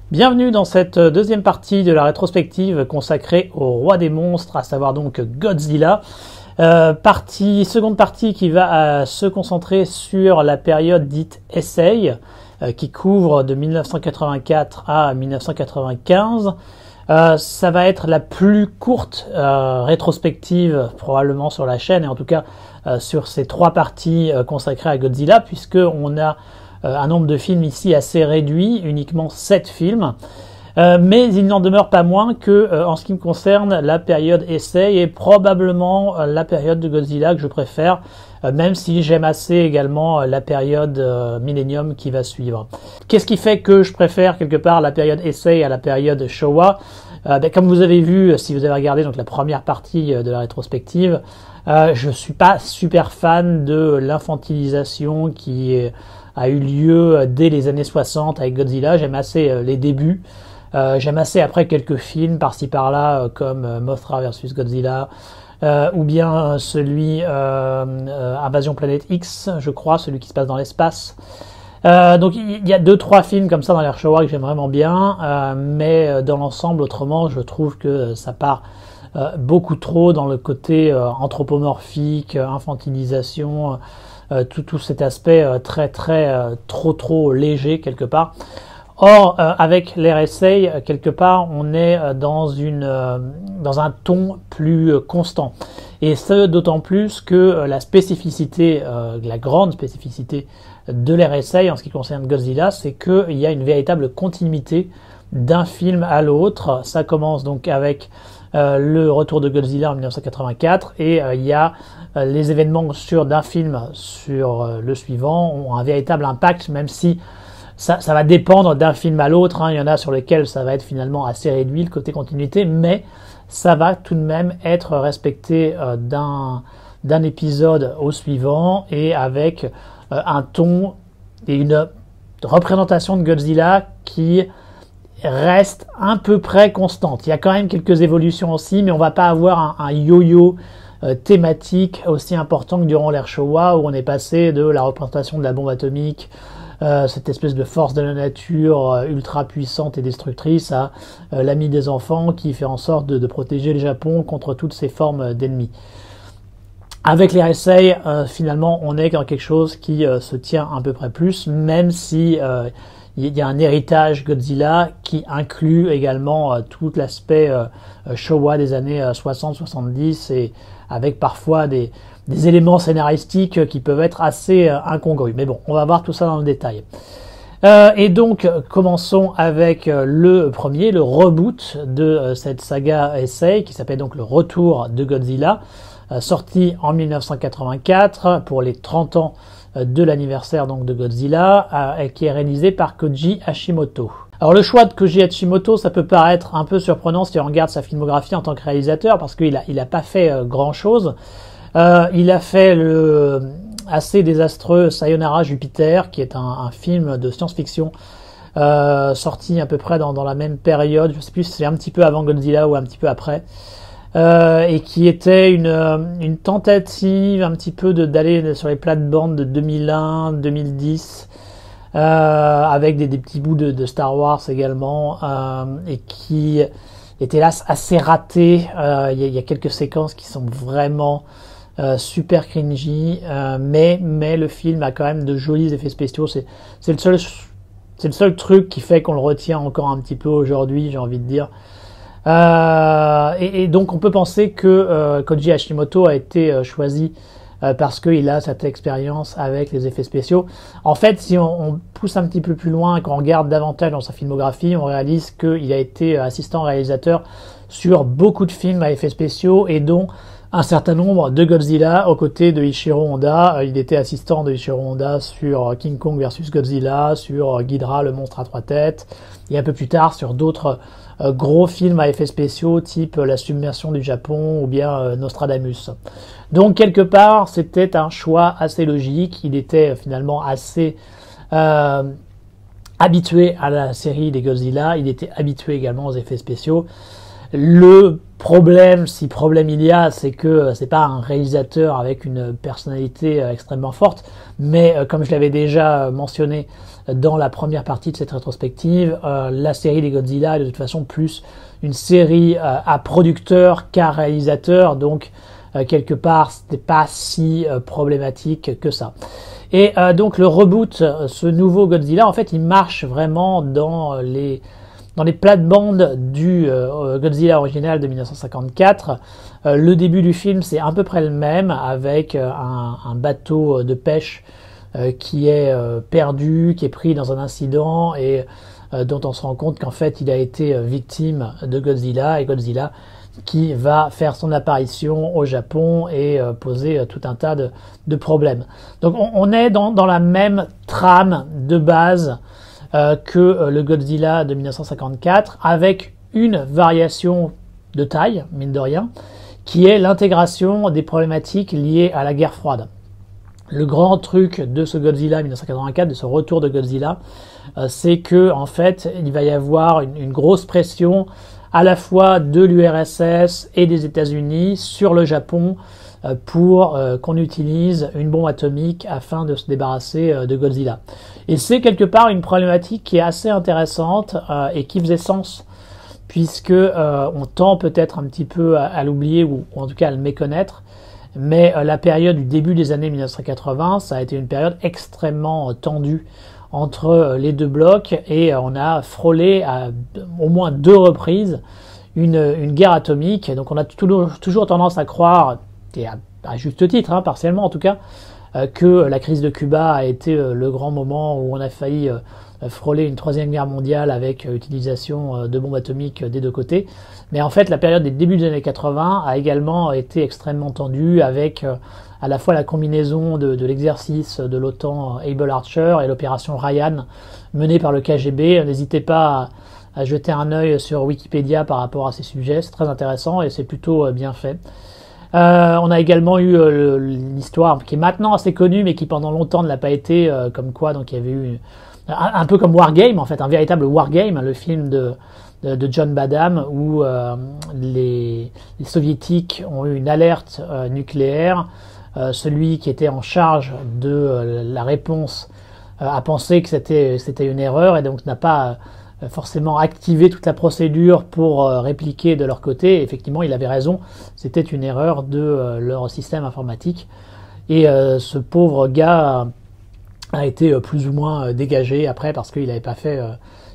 Bienvenue dans cette deuxième partie de la rétrospective consacrée au roi des monstres, à savoir donc Godzilla. Seconde partie qui va se concentrer sur la période dite Heisei, qui couvre de 1984 à 1995. Ça va être la plus courte rétrospective probablement sur la chaîne, et en tout cas sur ces trois parties consacrées à Godzilla, puisque on a un nombre de films ici assez réduit, uniquement 7 films. Mais il n'en demeure pas moins que, en ce qui me concerne, la période Heisei est probablement la période de Godzilla que je préfère, même si j'aime assez également la période Millennium qui va suivre. Qu'est-ce qui fait que je préfère quelque part la période Heisei à la période Showa? Comme vous avez vu, si vous avez regardé donc la première partie de la rétrospective, je suis pas super fan de l'infantilisation qui a eu lieu dès les années 60 avec Godzilla. J'aime assez les débuts. J'aime assez après quelques films par-ci par-là comme Mothra vs Godzilla, ou bien celui Invasion Planète X, je crois, celui qui se passe dans l'espace. Donc il y a 2-3 films comme ça dans l'ère Showa que j'aime vraiment bien, mais dans l'ensemble autrement je trouve que ça part beaucoup trop dans le côté anthropomorphique, infantilisation, tout cet aspect trop léger quelque part. Or, avec l'ère Heisei, quelque part, on est dans un ton plus constant. Et ce, d'autant plus que la spécificité, la grande spécificité de l'ère Heisei en ce qui concerne Godzilla, c'est qu'il y a une véritable continuité d'un film à l'autre. Ça commence donc avec le retour de Godzilla en 1984, et il y a les événements d'un film sur le suivant ont un véritable impact, même si ça va dépendre d'un film à l'autre, hein. Il y en a sur lesquels ça va être finalement assez réduit, le côté continuité, mais ça va tout de même être respecté d'un épisode au suivant, et avec un ton et une représentation de Godzilla qui reste à peu près constante. Il y a quand même quelques évolutions aussi, mais on va pas avoir un yo-yo thématique aussi important que durant l'ère Showa, où on est passé de la représentation de la bombe atomique, cette espèce de force de la nature ultra puissante et destructrice, à l'ami des enfants qui fait en sorte de protéger le Japon contre toutes ces formes d'ennemis. Avec les Heisei, finalement, on est dans quelque chose qui se tient à peu près plus, même si il y a un héritage Godzilla qui inclut également tout l'aspect Showa des années 60-70, et avec parfois des éléments scénaristiques qui peuvent être assez incongrus. Mais bon, on va voir tout ça dans le détail. Et donc, commençons avec le premier, le reboot de cette saga Heisei, qui s'appelle donc le Retour de Godzilla, sorti en 1984 pour les 30 ans de l'anniversaire donc de Godzilla, qui est réalisé par Koji Hashimoto. Alors le choix de Koji Hashimoto, ça peut paraître un peu surprenant si on regarde sa filmographie en tant que réalisateur, parce qu'il a pas fait grand chose. Il a fait le assez désastreux Sayonara Jupiter, qui est un film de science-fiction sorti à peu près dans la même période, je sais plus si c'est un petit peu avant Godzilla ou un petit peu après, et qui était une tentative un petit peu d'aller sur les plates-bandes de 2001-2010, avec des petits bouts de Star Wars également, et qui est hélas assez raté. Il y a quelques séquences qui sont vraiment super cringy, mais le film a quand même de jolis effets spéciaux. C'est le seul truc qui fait qu'on le retient encore un petit peu aujourd'hui, j'ai envie de dire. Et donc on peut penser que Koji Hashimoto a été choisi parce qu'il a cette expérience avec les effets spéciaux. En fait, si on pousse un petit peu plus loin et qu'on regarde davantage dans sa filmographie, on réalise qu'il a été assistant réalisateur sur beaucoup de films à effets spéciaux, et dont un certain nombre de Godzilla aux côtés de Ishiro Honda. Il était assistant de Ishiro Honda sur King Kong vs Godzilla, sur Ghidorah, le monstre à 3 têtes, et un peu plus tard sur d'autres gros films à effets spéciaux type La submersion du Japon ou bien Nostradamus. Donc quelque part c'était un choix assez logique. Il était finalement assez habitué à la série des Godzilla, il était habitué également aux effets spéciaux. Le problème, si problème il y a, c'est que c'est pas un réalisateur avec une personnalité extrêmement forte, mais comme je l'avais déjà mentionné dans la première partie de cette rétrospective, la série des Godzilla est de toute façon plus une série à producteur qu'à réalisateur, donc quelque part c'était pas si problématique que ça. Et donc le reboot, ce nouveau Godzilla, en fait il marche vraiment dans les plates-bandes du Godzilla original de 1954. Le début du film, c'est à peu près le même, avec un bateau de pêche qui est perdu, qui est pris dans un incident et dont on se rend compte qu'en fait il a été victime de Godzilla, et Godzilla qui va faire son apparition au Japon et poser tout un tas de problèmes. Donc on est dans la même trame de base que le Godzilla de 1954, avec une variation de taille, mine de rien, qui est l'intégration des problématiques liées à la guerre froide. Le grand truc de ce Godzilla 1984, de ce retour de Godzilla, c'est que en fait, il va y avoir une grosse pression à la fois de l'URSS et des États-Unis sur le Japon pour qu'on utilise une bombe atomique afin de se débarrasser de Godzilla. Et c'est quelque part une problématique qui est assez intéressante et qui faisait sens, puisque on tend peut-être un petit peu à l'oublier, ou en tout cas à le méconnaître, mais la période du début des années 1980, ça a été une période extrêmement tendue entre les deux blocs, et on a frôlé à au moins 2 reprises une guerre atomique. Donc on a toujours tendance à croire, et à juste titre, hein, partiellement en tout cas, que la crise de Cuba a été le grand moment où on a failli frôler une 3e guerre mondiale avec utilisation de bombes atomiques des deux côtés. Mais en fait, la période des débuts des années 80 a également été extrêmement tendue, avec à la fois la combinaison de l'exercice de l'OTAN Able Archer et l'opération Ryan menée par le KGB. N'hésitez pas à jeter un œil sur Wikipédia par rapport à ces sujets, c'est très intéressant et c'est plutôt bien fait. On a également eu l'histoire qui est maintenant assez connue, mais qui pendant longtemps ne l'a pas été, comme quoi donc il y avait eu un peu comme Wargame, en fait, un véritable Wargame, le film de John Badham, où les soviétiques ont eu une alerte nucléaire. Celui qui était en charge de la réponse a pensé que c'était une erreur, et donc n'a pas forcément activé toute la procédure pour répliquer de leur côté. Et effectivement, il avait raison, c'était une erreur de leur système informatique. Et ce pauvre gars a été plus ou moins dégagé après, parce qu'il n'avait pas fait,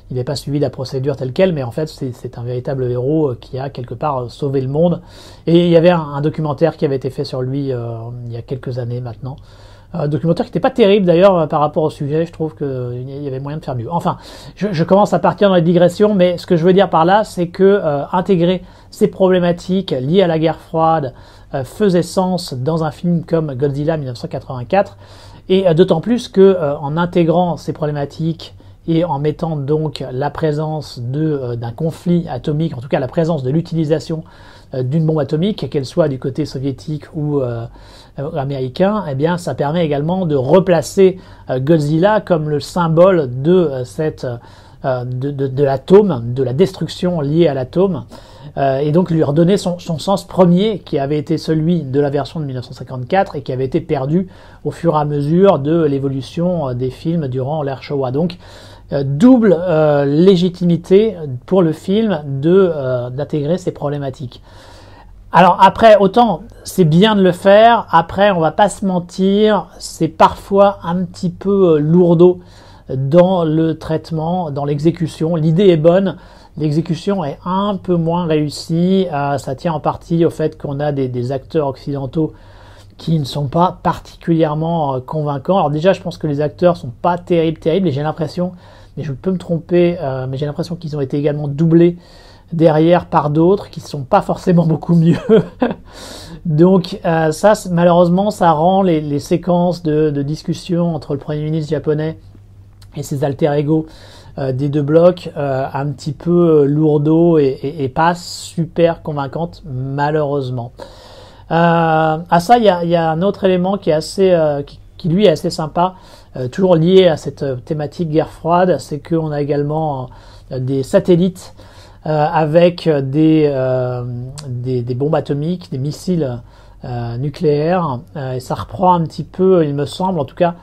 il n'avait pas suivi la procédure telle quelle, mais en fait c'est un véritable héros qui a quelque part sauvé le monde. Et il y avait un documentaire qui avait été fait sur lui il y a quelques années maintenant. Documentaire qui n'était pas terrible d'ailleurs par rapport au sujet, je trouve qu'il y avait moyen de faire mieux. Enfin, je commence à partir dans les digressions, mais ce que je veux dire par là, c'est que intégrer ces problématiques liées à la guerre froide faisait sens dans un film comme Godzilla 1984, et d'autant plus que en intégrant ces problématiques et en mettant donc la présence d'un conflit atomique, en tout cas la présence de l'utilisation d'une bombe atomique, qu'elle soit du côté soviétique ou américain, eh bien ça permet également de replacer Godzilla comme le symbole de de l'atome, de la destruction liée à l'atome, et donc lui redonner son sens premier, qui avait été celui de la version de 1954 et qui avait été perdu au fur et à mesure de l'évolution des films durant l'ère Showa. Donc double légitimité pour le film d'intégrer ces problématiques. Alors après, autant c'est bien de le faire, après on va pas se mentir, c'est parfois un petit peu lourdeau dans le traitement, dans l'exécution. L'idée est bonne, l'exécution est un peu moins réussie, ça tient en partie au fait qu'on a des acteurs occidentaux qui ne sont pas particulièrement convaincants. Alors déjà, je pense que les acteurs sont pas terribles, et j'ai l'impression, mais je peux me tromper, mais j'ai l'impression qu'ils ont été également doublés derrière par d'autres qui sont pas forcément beaucoup mieux. Donc ça, malheureusement, ça rend les séquences de discussion entre le Premier ministre japonais et ses alter-ego des deux blocs un petit peu lourdeaux et pas super convaincantes, malheureusement. À ça, il y a un autre élément qui est assez, qui lui est assez sympa, toujours lié à cette thématique guerre froide, c'est qu'on a également des satellites avec des bombes atomiques, des missiles nucléaires. Et ça reprend un petit peu, il me semble, en tout cas,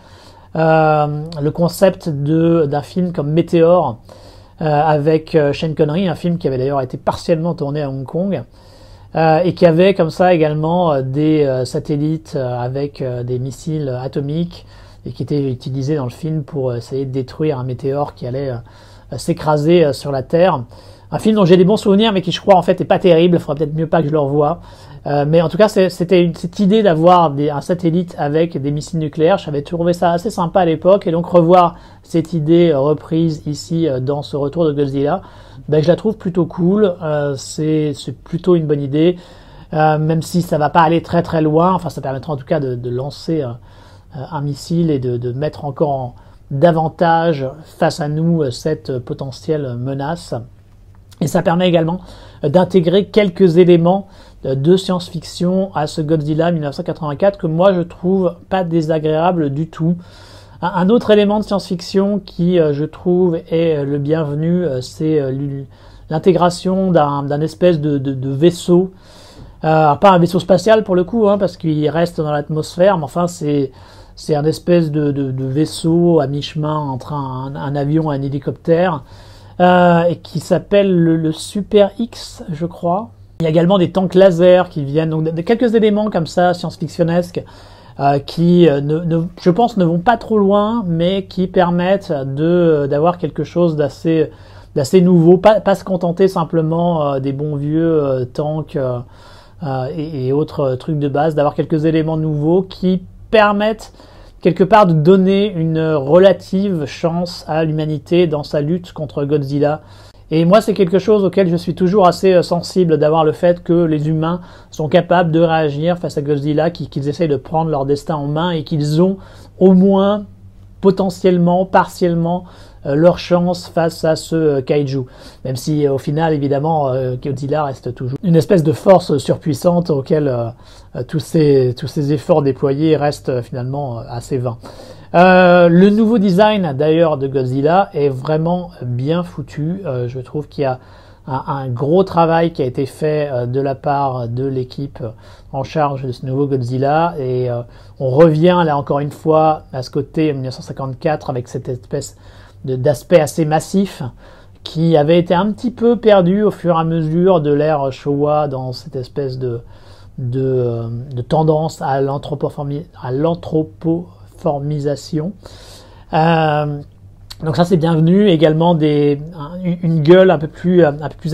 le concept d'un film comme Météore avec Sean Connery, un film qui avait d'ailleurs été partiellement tourné à Hong Kong. Et qui avait comme ça également des satellites avec des missiles atomiques et qui étaient utilisés dans le film pour essayer de détruire un météore qui allait s'écraser sur la Terre. Un film dont j'ai des bons souvenirs mais qui je crois en fait est pas terrible, il faudrait peut-être mieux pas que je le revoie. Mais en tout cas c'était cette idée d'avoir un satellite avec des missiles nucléaires, j'avais trouvé ça assez sympa à l'époque et donc revoir cette idée reprise ici dans ce retour de Godzilla, je la trouve plutôt cool, c'est plutôt une bonne idée, même si ça va pas aller très très loin, enfin ça permettra en tout cas de lancer un missile et de mettre encore davantage face à nous cette potentielle menace. Et ça permet également d'intégrer quelques éléments de science-fiction à ce Godzilla 1984 que moi je trouve pas désagréable du tout. Un autre élément de science-fiction qui je trouve est le bienvenu, c'est l'intégration d'un espèce de vaisseau, pas un vaisseau spatial pour le coup, parce qu'il reste dans l'atmosphère, mais enfin c'est un espèce de vaisseau à mi-chemin entre un avion et un hélicoptère, et qui s'appelle le Super X, je crois. Il y a également des tanks laser qui viennent, donc quelques éléments comme ça, science-fictionnesques, qui, je pense, ne vont pas trop loin, mais qui permettent d'avoir quelque chose d'assez nouveau, pas se contenter simplement des bons vieux tanks et autres trucs de base, d'avoir quelques éléments nouveaux qui permettent quelque part de donner une relative chance à l'humanité dans sa lutte contre Godzilla. Et moi, c'est quelque chose auquel je suis toujours assez sensible, d'avoir le fait que les humains sont capables de réagir face à Godzilla, qu'ils essayent de prendre leur destin en main et qu'ils ont au moins potentiellement, partiellement, leur chance face à ce kaiju. Même si au final, évidemment, Godzilla reste toujours une espèce de force surpuissante auquel tous ces efforts déployés restent finalement assez vains. Le nouveau design d'ailleurs de Godzilla est vraiment bien foutu. Je trouve qu'il y a un gros travail qui a été fait de la part de l'équipe en charge de ce nouveau Godzilla, et on revient là encore une fois à ce côté 1954 avec cette espèce d'aspect assez massif qui avait été un petit peu perdu au fur et à mesure de l'ère Showa dans cette espèce de tendance à l'anthropoformisation. Donc ça c'est bienvenu. Également une gueule un peu plus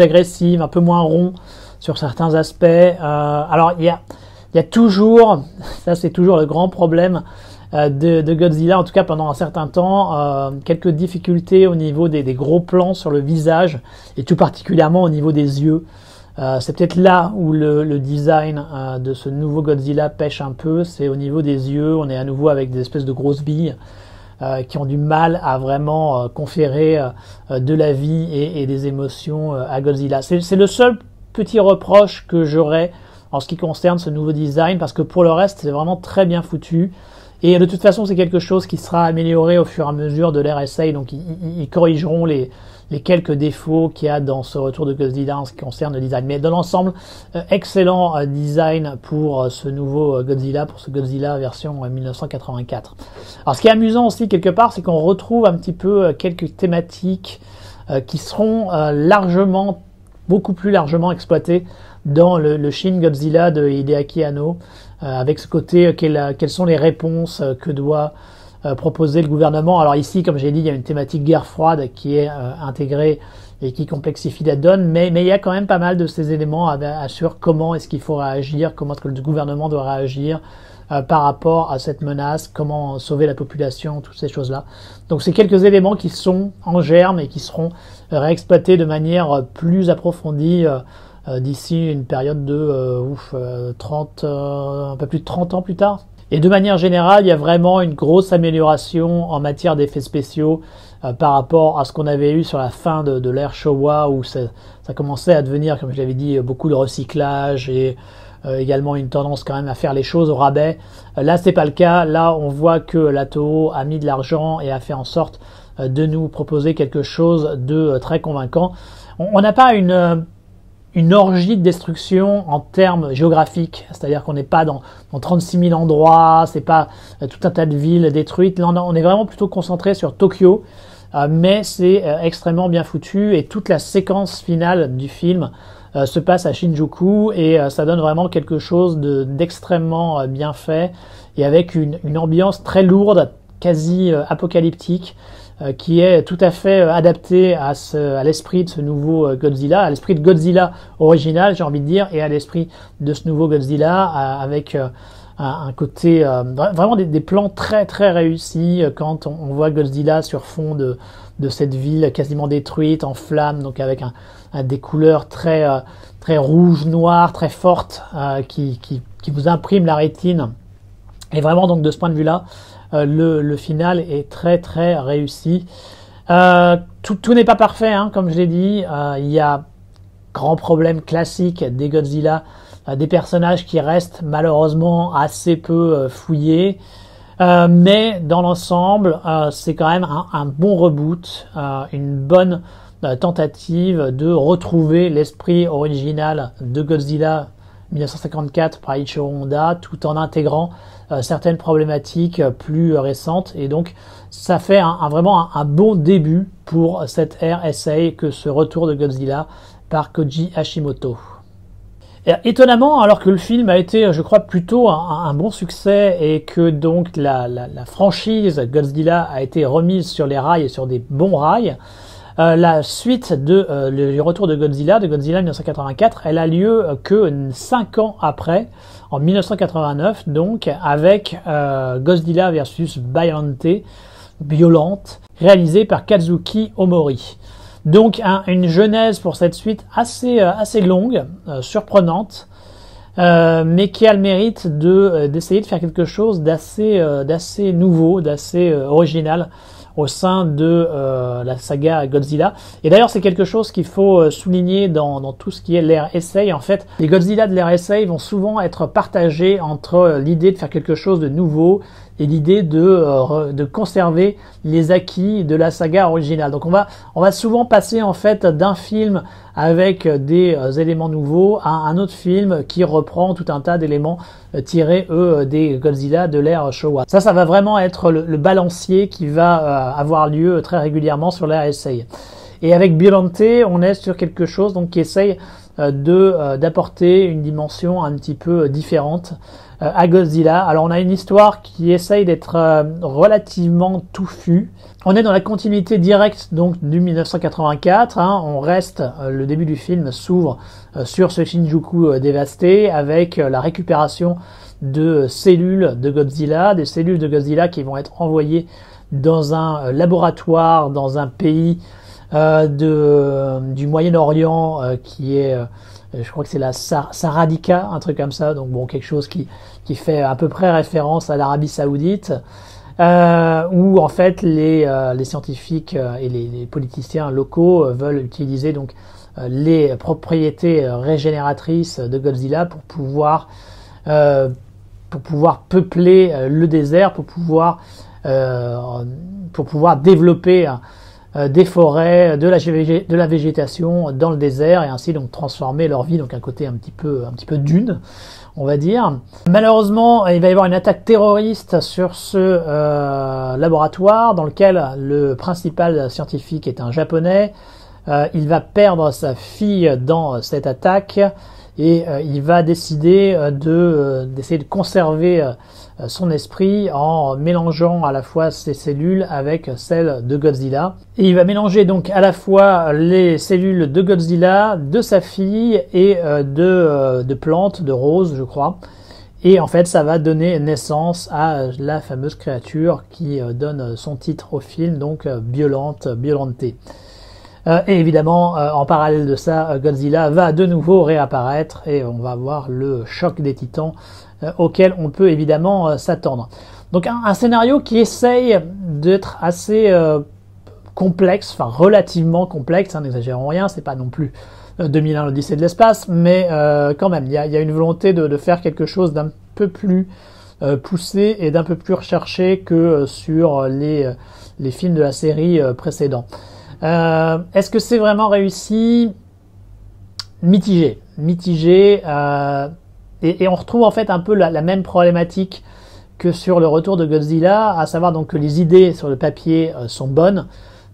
agressive, un peu moins rond sur certains aspects. Alors il y a toujours, ça c'est toujours le grand problème de Godzilla, en tout cas pendant un certain temps, quelques difficultés au niveau des gros plans sur le visage et tout particulièrement au niveau des yeux. C'est peut-être là où le design de ce nouveau Godzilla pêche un peu, c'est au niveau des yeux. On est à nouveau avec des espèces de grosses billes qui ont du mal à vraiment conférer de la vie et des émotions à Godzilla. C'est le seul petit reproche que j'aurais en ce qui concerne ce nouveau design, parce que pour le reste c'est vraiment très bien foutu. Et de toute façon c'est quelque chose qui sera amélioré au fur et à mesure de l'RSA, donc ils corrigeront les quelques défauts qu'il y a dans ce retour de Godzilla en ce qui concerne le design. Mais dans l'ensemble, excellent design pour ce nouveau Godzilla, pour ce Godzilla version 1984. Alors ce qui est amusant aussi quelque part, c'est qu'on retrouve un petit peu quelques thématiques qui seront beaucoup plus largement exploitées dans le Shin Godzilla de Hideaki Anno, avec ce côté quelles sont les réponses que doit proposer le gouvernement. Alors ici, comme j'ai dit, il y a une thématique guerre froide qui est intégrée et qui complexifie la donne, mais il y a quand même pas mal de ces éléments sur comment est-ce qu'il faut réagir, comment est-ce que le gouvernement doit réagir par rapport à cette menace, comment sauver la population, toutes ces choses-là. Donc c'est quelques éléments qui sont en germe et qui seront réexploités de manière plus approfondie d'ici une période de un peu plus de 30 ans plus tard. Et de manière générale, il y a vraiment une grosse amélioration en matière d'effets spéciaux par rapport à ce qu'on avait eu sur la fin de l'ère Showa, où ça commençait à devenir, comme je l'avais dit, beaucoup de recyclage et également une tendance quand même à faire les choses au rabais. Là, c'est pas le cas. Là, on voit que la Toho a mis de l'argent et a fait en sorte de nous proposer quelque chose de très convaincant. On n'a pas une orgie de destruction en termes géographiques, c'est-à-dire qu'on n'est pas dans 36 000 endroits, c'est pas tout un tas de villes détruites. Là, on est vraiment plutôt concentré sur Tokyo, mais c'est extrêmement bien foutu et toute la séquence finale du film se passe à Shinjuku et ça donne vraiment quelque chose d'extrêmement bien fait et avec une ambiance très lourde, quasi apocalyptique, qui est tout à fait adapté à l'esprit de ce nouveau Godzilla, à l'esprit de Godzilla original, j'ai envie de dire, et à l'esprit de ce nouveau Godzilla, avec un côté vraiment des plans très très réussis quand on voit Godzilla sur fond de cette ville quasiment détruite en flammes, donc avec des couleurs très très rouges, noires, très fortes, qui vous impriment la rétine. Et vraiment donc de ce point de vue-là, le final est très très réussi. Tout n'est pas parfait, hein, comme je l'ai dit. Il y a grand problème classique des Godzilla, des personnages qui restent malheureusement assez peu fouillés. Mais dans l'ensemble, c'est quand même un bon reboot, une bonne tentative de retrouver l'esprit original de Godzilla 1954 par Ichiro Honda, tout en intégrant certaines problématiques plus récentes. Et donc, ça fait vraiment un bon début pour cette ère essai que ce retour de Godzilla par Koji Hashimoto. Et étonnamment, alors que le film a été, je crois, plutôt un bon succès et que donc la franchise Godzilla a été remise sur les rails et sur des bons rails, la suite le retour de Godzilla 1984, elle a lieu que 5 ans après, en 1989, donc avec Godzilla vs Violente, réalisé par Kazuki Omori. Donc une genèse pour cette suite assez longue, surprenante, mais qui a le mérite d'essayer de faire quelque chose d'assez nouveau, d'assez original au sein de la saga Godzilla. Et d'ailleurs, c'est quelque chose qu'il faut souligner dans tout ce qui est l'ère essai. En fait, les Godzilla de l'ère essai vont souvent être partagés entre l'idée de faire quelque chose de nouveau et l'idée de conserver les acquis de la saga originale. Donc on va souvent passer en fait d'un film avec des éléments nouveaux à un autre film qui reprend tout un tas d'éléments tirés des Godzilla de l'ère Showa. Ça va vraiment être le balancier qui va avoir lieu très régulièrement sur l'ère essai. Et avec Violente, on est sur quelque chose donc qui essaye d'apporter une dimension un petit peu différente à Godzilla. Alors on a une histoire qui essaye d'être relativement touffue. On est dans la continuité directe donc du 1984. On reste, le début du film s'ouvre sur ce Shinjuku dévasté avec la récupération de cellules de Godzilla, des cellules de Godzilla qui vont être envoyées dans un laboratoire dans un pays du Moyen-Orient qui est je crois que c'est la Saradika, un truc comme ça, donc bon, quelque chose qui fait à peu près référence à l'Arabie Saoudite, où en fait les scientifiques et les politiciens locaux veulent utiliser donc les propriétés régénératrices de Godzilla pour pouvoir peupler le désert, pour pouvoir développer des forêts, de la végétation dans le désert et ainsi donc transformer leur vie, donc un côté un petit peu dune, on va dire. Malheureusement, il va y avoir une attaque terroriste sur ce laboratoire dans lequel le principal scientifique est un japonais. Il va perdre sa fille dans cette attaque et il va décider d'essayer de conserver son esprit en mélangeant à la fois ses cellules avec celles de Godzilla. Et il va mélanger donc à la fois les cellules de Godzilla, de sa fille et de plantes, de roses je crois. Et en fait ça va donner naissance à la fameuse créature qui donne son titre au film, donc Violente. Et évidemment, en parallèle de ça, Godzilla va de nouveau réapparaître et on va voir le choc des titans auquel on peut évidemment s'attendre. Donc un scénario qui essaye d'être assez complexe, enfin relativement complexe, n'exagérons rien, c'est pas non plus 2001 l'Odyssée de l'espace, mais quand même, il y a une volonté de faire quelque chose d'un peu plus poussé et d'un peu plus recherché que sur les films de la série précédents. Est-ce que c'est vraiment réussi? Mitigé. Et on retrouve en fait un peu la même problématique que sur le retour de Godzilla, à savoir donc que les idées sur le papier sont bonnes,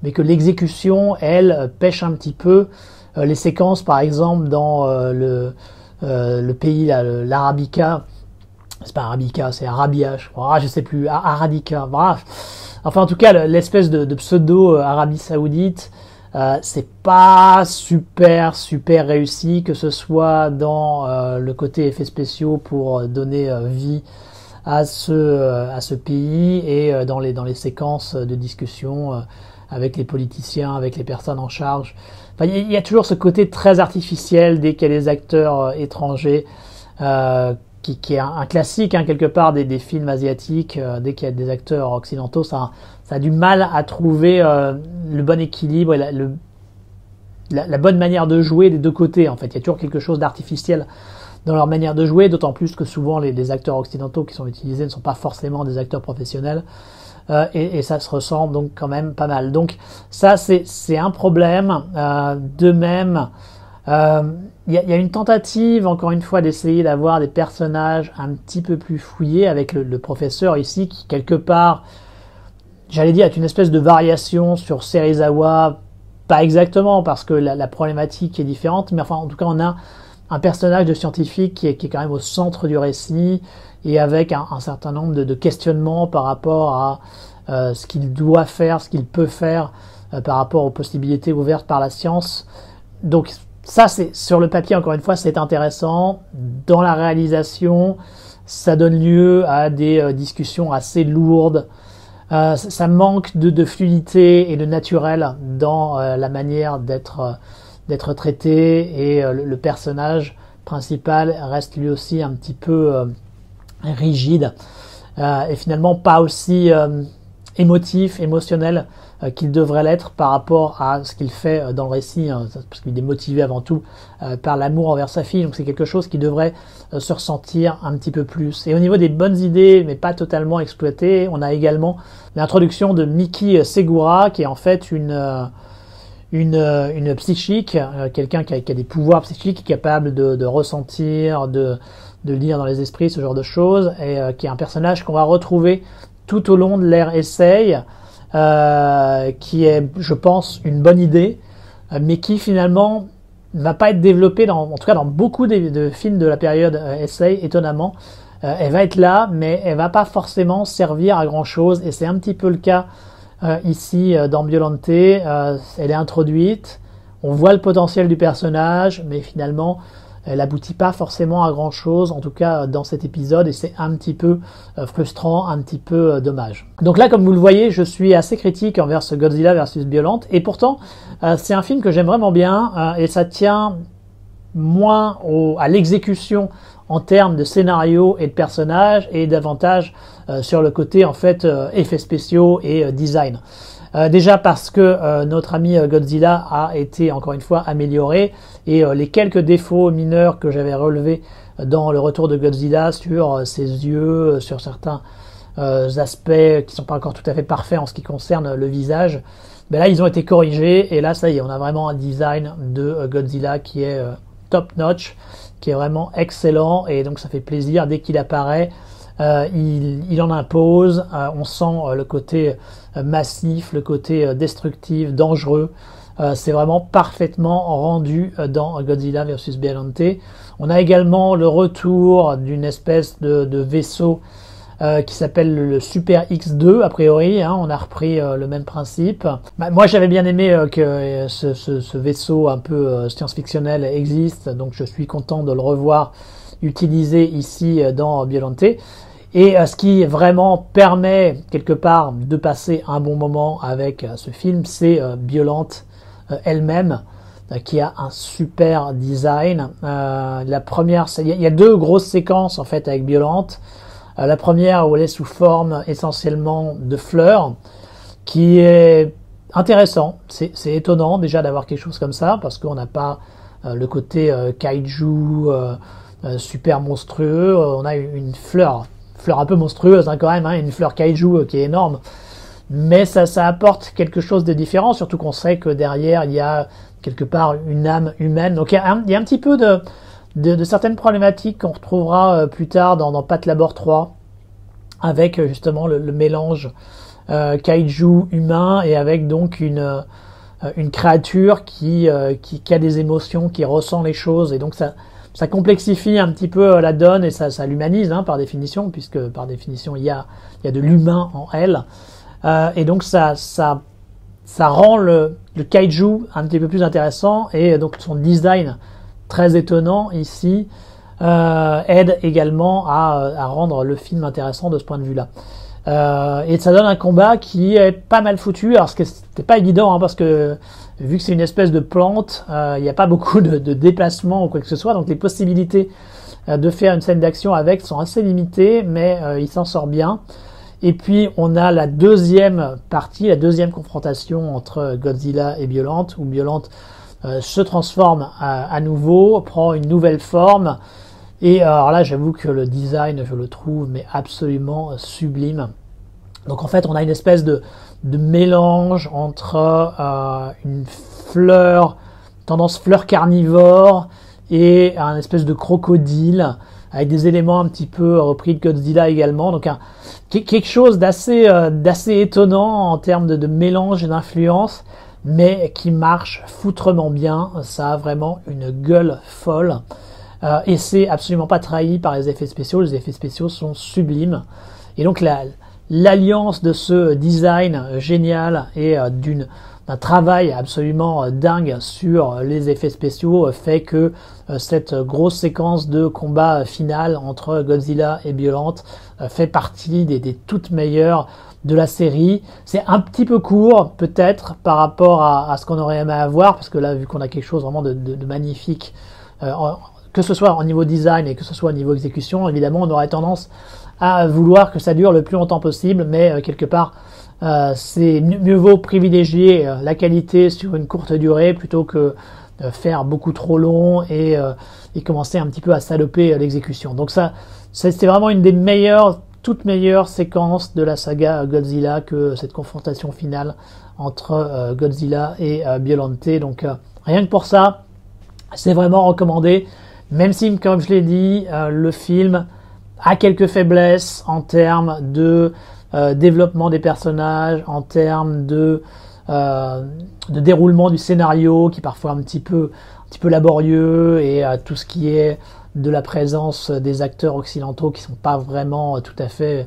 mais que l'exécution, elle, pêche un petit peu. Les séquences, par exemple, dans le pays, l'Arabica, c'est pas Arabica, c'est Arabia, je crois, je sais plus, Aradica, bref. Enfin, en tout cas, l'espèce de pseudo-Arabie Saoudite, c'est pas super réussi, que ce soit dans le côté effets spéciaux pour donner vie à ce pays et dans les séquences de discussion avec les politiciens, avec les personnes en charge. Enfin, il y a toujours ce côté très artificiel dès qu'il y a des acteurs étrangers, qui est un classique quelque part des films asiatiques. Dès qu'il y a des acteurs occidentaux, ça a du mal à trouver le bon équilibre et la bonne manière de jouer des deux côtés. En fait, il y a toujours quelque chose d'artificiel dans leur manière de jouer, d'autant plus que souvent les acteurs occidentaux qui sont utilisés ne sont pas forcément des acteurs professionnels, et ça se ressent donc quand même pas mal. Donc ça c'est un problème. De même, il y a une tentative encore une fois d'essayer d'avoir des personnages un petit peu plus fouillés avec le professeur ici qui quelque part, j'allais dire, est une espèce de variation sur Serizawa, pas exactement parce que la problématique est différente, mais enfin en tout cas on a un personnage de scientifique qui est quand même au centre du récit et avec un certain nombre de questionnements par rapport à ce qu'il doit faire, ce qu'il peut faire par rapport aux possibilités ouvertes par la science. Donc ça, c'est sur le papier, encore une fois, c'est intéressant. Dans la réalisation, ça donne lieu à des discussions assez lourdes. Ça manque de fluidité et de naturel dans la manière d'être traité, et le personnage principal reste lui aussi un petit peu rigide, et finalement pas aussi émotionnel qu'il devrait l'être par rapport à ce qu'il fait dans le récit, parce qu'il est motivé avant tout par l'amour envers sa fille, donc c'est quelque chose qui devrait se ressentir un petit peu plus. Et au niveau des bonnes idées, mais pas totalement exploitées, on a également l'introduction de Miki Segura, qui est en fait une psychique, quelqu'un qui a des pouvoirs psychiques, qui est capable de ressentir, de lire dans les esprits, ce genre de choses, et qui est un personnage qu'on va retrouver tout au long de l'ère Heisei, qui est, je pense, une bonne idée, mais qui finalement ne va pas être développée, en tout cas dans beaucoup de films de la période Heisei, étonnamment. Elle va être là, mais elle va pas forcément servir à grand chose, et c'est un petit peu le cas ici dans Biollante. Elle est introduite, on voit le potentiel du personnage, mais finalement elle aboutit pas forcément à grand chose, en tout cas dans cet épisode, et c'est un petit peu frustrant, un petit peu dommage. Donc là, comme vous le voyez, je suis assez critique envers ce Godzilla versus Biollante, et pourtant c'est un film que j'aime vraiment bien, et ça tient moins à l'exécution en termes de scénario et de personnages, et davantage sur le côté en fait effets spéciaux et design. Déjà parce que notre ami Godzilla a été encore une fois amélioré, et les quelques défauts mineurs que j'avais relevés dans le retour de Godzilla sur ses yeux, sur certains aspects qui sont pas encore tout à fait parfaits en ce qui concerne le visage, ben là ils ont été corrigés, et là ça y est, on a vraiment un design de Godzilla qui est top notch, qui est vraiment excellent, et donc ça fait plaisir dès qu'il apparaît. Il en impose, on sent le côté massif, le côté destructif, dangereux. C'est vraiment parfaitement rendu dans Godzilla vs Biollante. On a également le retour d'une espèce de vaisseau qui s'appelle le Super X2 a priori, on a repris le même principe. Moi j'avais bien aimé que ce vaisseau un peu science-fictionnel existe, donc je suis content de le revoir utilisé ici dans Biollante. Et ce qui vraiment permet quelque part de passer un bon moment avec ce film, c'est Biollante elle-même, qui a un super design. La première, il y a deux grosses séquences en fait avec Biollante. La première où elle est sous forme essentiellement de fleurs, qui est intéressant. C'est étonnant déjà d'avoir quelque chose comme ça, parce qu'on n'a pas le côté kaiju super monstrueux. On a une fleur un peu monstrueuse quand même, une fleur kaiju qui est énorme. mais ça apporte quelque chose de différent, surtout qu'on sait que derrière il y a quelque part une âme humaine. Donc il y a un petit peu de certaines problématiques qu'on retrouvera plus tard dans Patlabor 3, avec justement le mélange kaiju humain et avec donc une créature qui a des émotions, qui ressent les choses, et donc ça complexifie un petit peu la donne et ça l'humanise par définition, puisque par définition il y a de l'humain en elle, et donc ça rend le kaiju un petit peu plus intéressant, et donc son design très étonnant ici aide également à rendre le film intéressant de ce point de vue-là. Et ça donne un combat qui est pas mal foutu. Alors c'était pas évident parce que vu que c'est une espèce de plante, il n'y a pas beaucoup de déplacements ou quoi que ce soit, donc les possibilités de faire une scène d'action avec sont assez limitées, mais il s'en sort bien. Et puis on a la deuxième partie, la deuxième confrontation entre Godzilla et Biollante, où Biollante se transforme à nouveau, prend une nouvelle forme. Et alors là, j'avoue que le design, je le trouve mais absolument sublime. Donc en fait, on a une espèce de mélange entre une tendance fleur carnivore, et un espèce de crocodile, avec des éléments un petit peu repris de Godzilla également. Donc quelque chose d'assez étonnant en termes de mélange et d'influence, mais qui marche foutrement bien. Ça a vraiment une gueule folle. Et c'est absolument pas trahi par les effets spéciaux. Les effets spéciaux sont sublimes. Et donc l'alliance de ce design génial et d'un travail absolument dingue sur les effets spéciaux fait que cette grosse séquence de combat final entre Godzilla et Biollante fait partie des toutes meilleures de la série. C'est un petit peu court peut-être par rapport à ce qu'on aurait aimé avoir, parce que là, vu qu'on a quelque chose vraiment de magnifique, que ce soit au niveau design et que ce soit au niveau exécution, évidemment on aurait tendance à vouloir que ça dure le plus longtemps possible, mais quelque part c'est mieux vaut privilégier la qualité sur une courte durée plutôt que faire beaucoup trop long et commencer un petit peu à saloper l'exécution. Donc ça, c'était vraiment une des toutes meilleures séquences de la saga Godzilla, que cette confrontation finale entre Godzilla et Biollante. Donc rien que pour ça, c'est vraiment recommandé. Même si, comme je l'ai dit, le film a quelques faiblesses en termes de développement des personnages, en termes de déroulement du scénario, qui est parfois un petit peu laborieux, et tout ce qui est de la présence des acteurs occidentaux qui sont pas vraiment tout à fait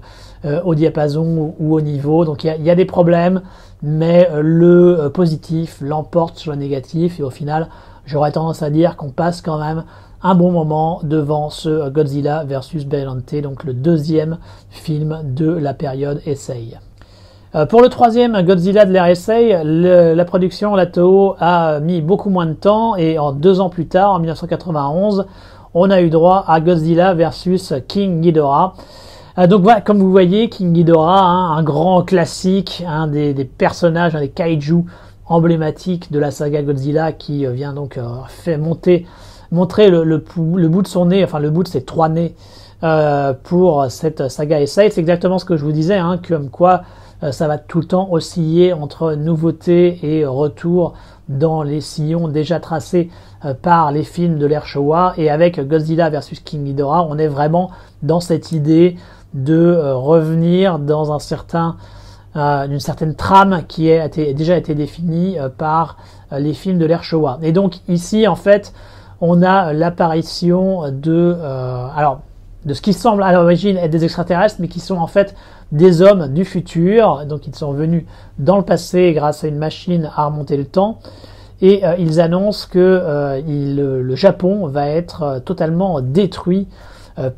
au diapason ou au niveau. Donc il y a des problèmes, mais le positif l'emporte sur le négatif, et au final, j'aurais tendance à dire qu'on passe quand même un bon moment devant ce Godzilla vs Biollante, donc le deuxième film de la période Heisei. Pour le troisième Godzilla de l'ère Heisei, la production, la Toho, a mis beaucoup moins de temps, et en 2 ans plus tard, en 1991, on a eu droit à Godzilla vs King Ghidorah. Donc voilà, comme vous voyez, King Ghidorah, un grand classique, un des personnages, un des kaiju emblématiques de la saga Godzilla, qui vient donc montrer le bout de son nez, enfin le bout de ses 3 nez pour cette saga Heisei. C'est exactement ce que je vous disais, comme quoi ça va tout le temps osciller entre nouveauté et retour dans les sillons déjà tracés par les films de l'ère Showa. Et avec Godzilla vs King Ghidorah, on est vraiment dans cette idée de revenir dans une certaine trame qui a déjà été définie par les films de l'ère Showa. Et donc ici, en fait, on a l'apparition de ce qui semble à l'origine être des extraterrestres, mais qui sont en fait des hommes du futur. Donc ils sont venus dans le passé grâce à une machine à remonter le temps, et ils annoncent que le Japon va être totalement détruit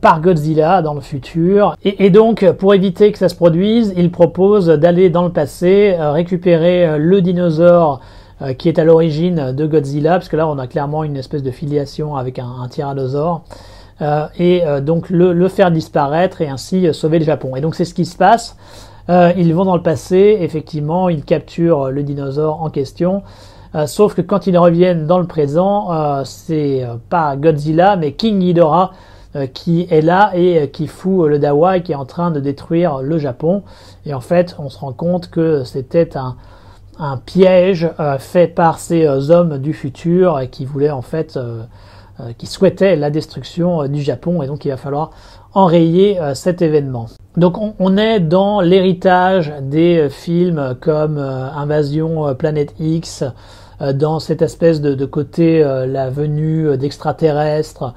par Godzilla dans le futur. Et donc, pour éviter que ça se produise, ils proposent d'aller dans le passé, récupérer le dinosaure qui est à l'origine de Godzilla, parce que là on a clairement une espèce de filiation avec un tyrannosaure, et donc le faire disparaître et ainsi sauver le Japon. Et donc c'est ce qui se passe. Ils vont dans le passé, effectivement, ils capturent le dinosaure en question, sauf que quand ils reviennent dans le présent, c'est pas Godzilla mais King Ghidorah qui est là et qui fout le dawa et qui est en train de détruire le Japon. Et en fait, on se rend compte que c'était un piège fait par ces hommes du futur qui voulaient en fait, qui souhaitaient la destruction du Japon. Et donc, il va falloir enrayer cet événement. Donc on est dans l'héritage des films comme Invasion Planète X, dans cette espèce de côté la venue d'extraterrestres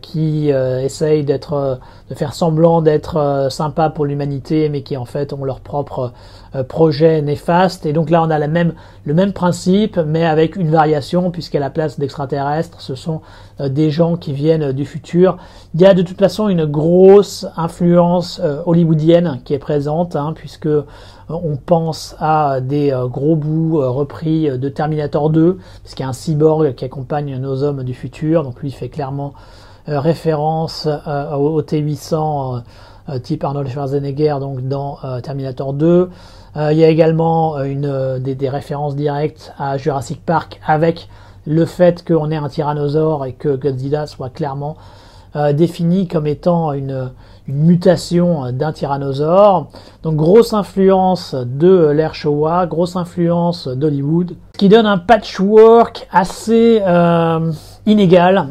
qui essayent de faire semblant d'être sympas pour l'humanité, mais qui en fait ont leur propre projet néfaste. Et donc là on a le même principe, mais avec une variation, puisqu'à la place d'extraterrestres, ce sont des gens qui viennent du futur. Il y a de toute façon une grosse influence hollywoodienne qui est présente, puisque on pense à des gros bouts repris de Terminator 2, puisqu'il y a un cyborg qui accompagne nos hommes du futur, donc lui il fait clairement référence au T-800 type Arnold Schwarzenegger, donc dans Terminator 2. Il y a également des références directes à Jurassic Park, avec le fait qu'on ait un tyrannosaure et que Godzilla soit clairement défini comme étant une mutation d'un tyrannosaure. Donc grosse influence de l'ère Showa, grosse influence d'Hollywood, ce qui donne un patchwork assez inégal.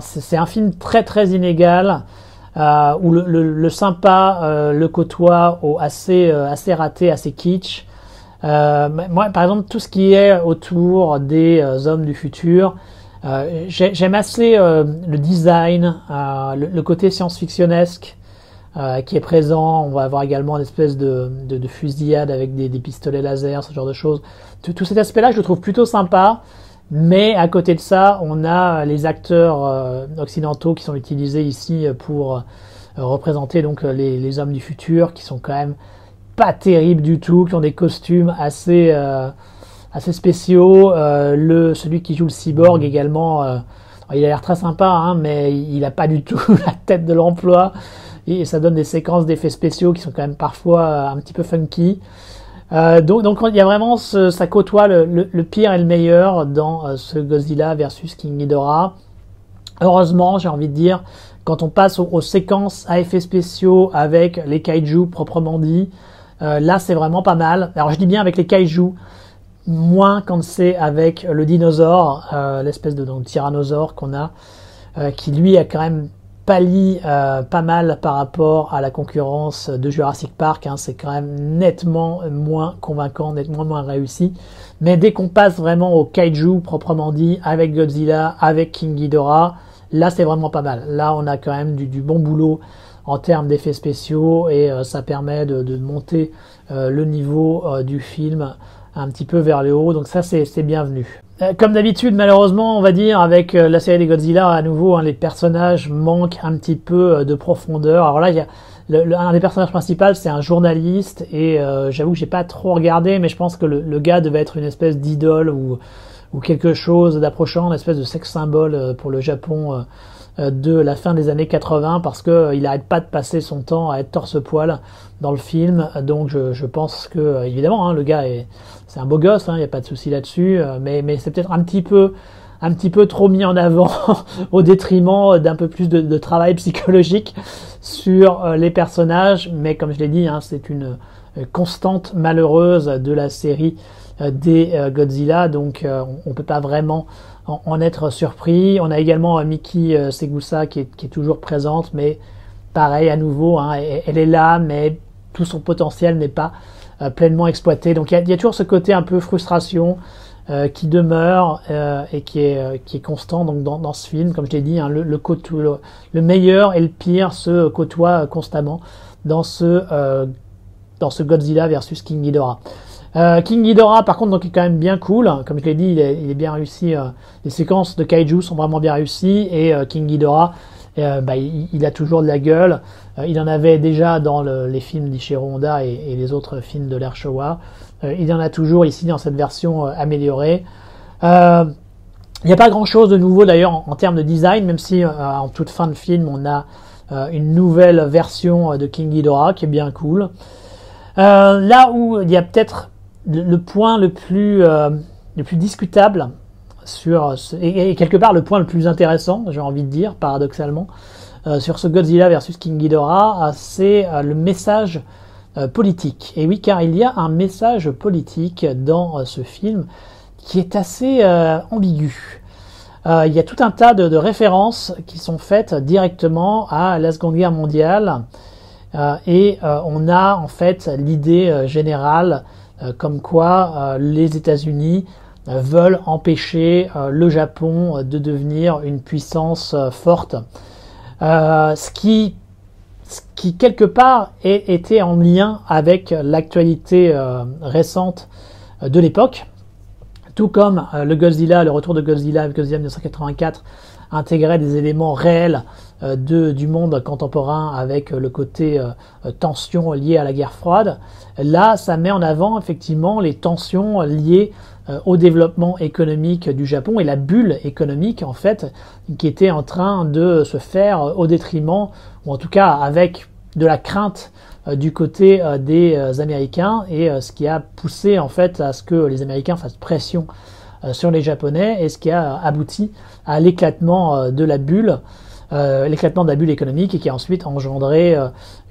C'est un film très très inégal, où le sympa le côtoie au assez raté, assez kitsch. Moi, par exemple, tout ce qui est autour des hommes du futur, j'aime assez le design, le côté science-fictionnesque qui est présent. On va avoir également une espèce de fusillade avec des pistolets laser, ce genre de choses. Tout cet aspect-là, je le trouve plutôt sympa. Mais à côté de ça, on a les acteurs occidentaux qui sont utilisés ici pour représenter donc les hommes du futur, qui sont quand même pas terribles du tout, qui ont des costumes assez spéciaux. Celui qui joue le cyborg également, il a l'air très sympa, mais il a pas du tout la tête de l'emploi, et ça donne des séquences d'effets spéciaux qui sont quand même parfois un petit peu funky. Donc il y a vraiment ça côtoie le pire et le meilleur dans ce Godzilla versus King Ghidorah. Heureusement, j'ai envie de dire, quand on passe aux séquences à effets spéciaux avec les kaiju proprement dit, là c'est vraiment pas mal. Alors je dis bien avec les kaiju, moins quand c'est avec le dinosaure, l'espèce de tyrannosaure qu'on a, qui lui a quand même pallie pas mal par rapport à la concurrence de Jurassic Park. C'est quand même nettement moins convaincant, nettement moins réussi. Mais dès qu'on passe vraiment au kaiju proprement dit, avec Godzilla, avec King Ghidorah, là c'est vraiment pas mal. Là on a quand même du bon boulot en termes d'effets spéciaux, et ça permet de monter le niveau du film un petit peu vers le haut, donc ça c'est bienvenu. Comme d'habitude, malheureusement, on va dire, avec la série des Godzilla, à nouveau, les personnages manquent un petit peu de profondeur. Alors là, il y a un des personnages principaux, c'est un journaliste, et j'avoue que j'ai pas trop regardé, mais je pense que le gars devait être une espèce d'idole ou quelque chose d'approchant, une espèce de sex symbole pour le Japon de la fin des années 80, parce que il arrête pas de passer son temps à être torse-poil dans le film. Donc je pense que évidemment le gars c'est un beau gosse, il n'y a pas de souci là-dessus, mais c'est peut-être un petit peu trop mis en avant au détriment d'un peu plus de travail psychologique sur les personnages. Mais comme je l'ai dit, c'est une constante malheureuse de la série des Godzilla, donc on peut pas vraiment en être surpris. On a également Miki Segusa qui est toujours présente, mais pareil, à nouveau, elle est là, mais tout son potentiel n'est pas pleinement exploité. Donc il y a toujours ce côté un peu frustration qui demeure et qui est constant donc dans ce film. Comme je l'ai dit, le meilleur et le pire se côtoient constamment dans ce Godzilla versus King Ghidorah. King Ghidorah, par contre, donc, est quand même bien cool. Comme je l'ai dit, il est bien réussi. Les séquences de kaiju sont vraiment bien réussies, et King Ghidorah, il a toujours de la gueule. Il en avait déjà dans les films d'Ichiro Honda et les autres films de l'ère Showa. Il en a toujours ici dans cette version améliorée. Il n'y a pas grand-chose de nouveau d'ailleurs en termes de design, même si en toute fin de film, on a une nouvelle version de King Ghidorah qui est bien cool. Là où il y a peut-être le point le plus discutable et quelque part le point le plus intéressant, j'ai envie de dire, paradoxalement, sur ce Godzilla versus King Ghidorah, c'est le message politique. Et oui, car il y a un message politique dans ce film qui est assez ambigu. Il y a tout un tas de références qui sont faites directement à la Seconde Guerre mondiale et on a en fait l'idée générale comme quoi les États-Unis veulent empêcher le Japon de devenir une puissance forte, ce qui quelque part était en lien avec l'actualité récente de l'époque, tout comme le Godzilla, le retour de Godzilla 1984 intégrait des éléments réels du monde contemporain avec le côté tension liée à la guerre froide. Là, ça met en avant effectivement les tensions liées au développement économique du Japon et la bulle économique en fait qui était en train de se faire au détriment, ou en tout cas avec de la crainte du côté des Américains, et ce qui a poussé en fait à ce que les Américains fassent pression sur les Japonais, et ce qui a abouti à l'éclatement de la bulle, économique, et qui a ensuite engendré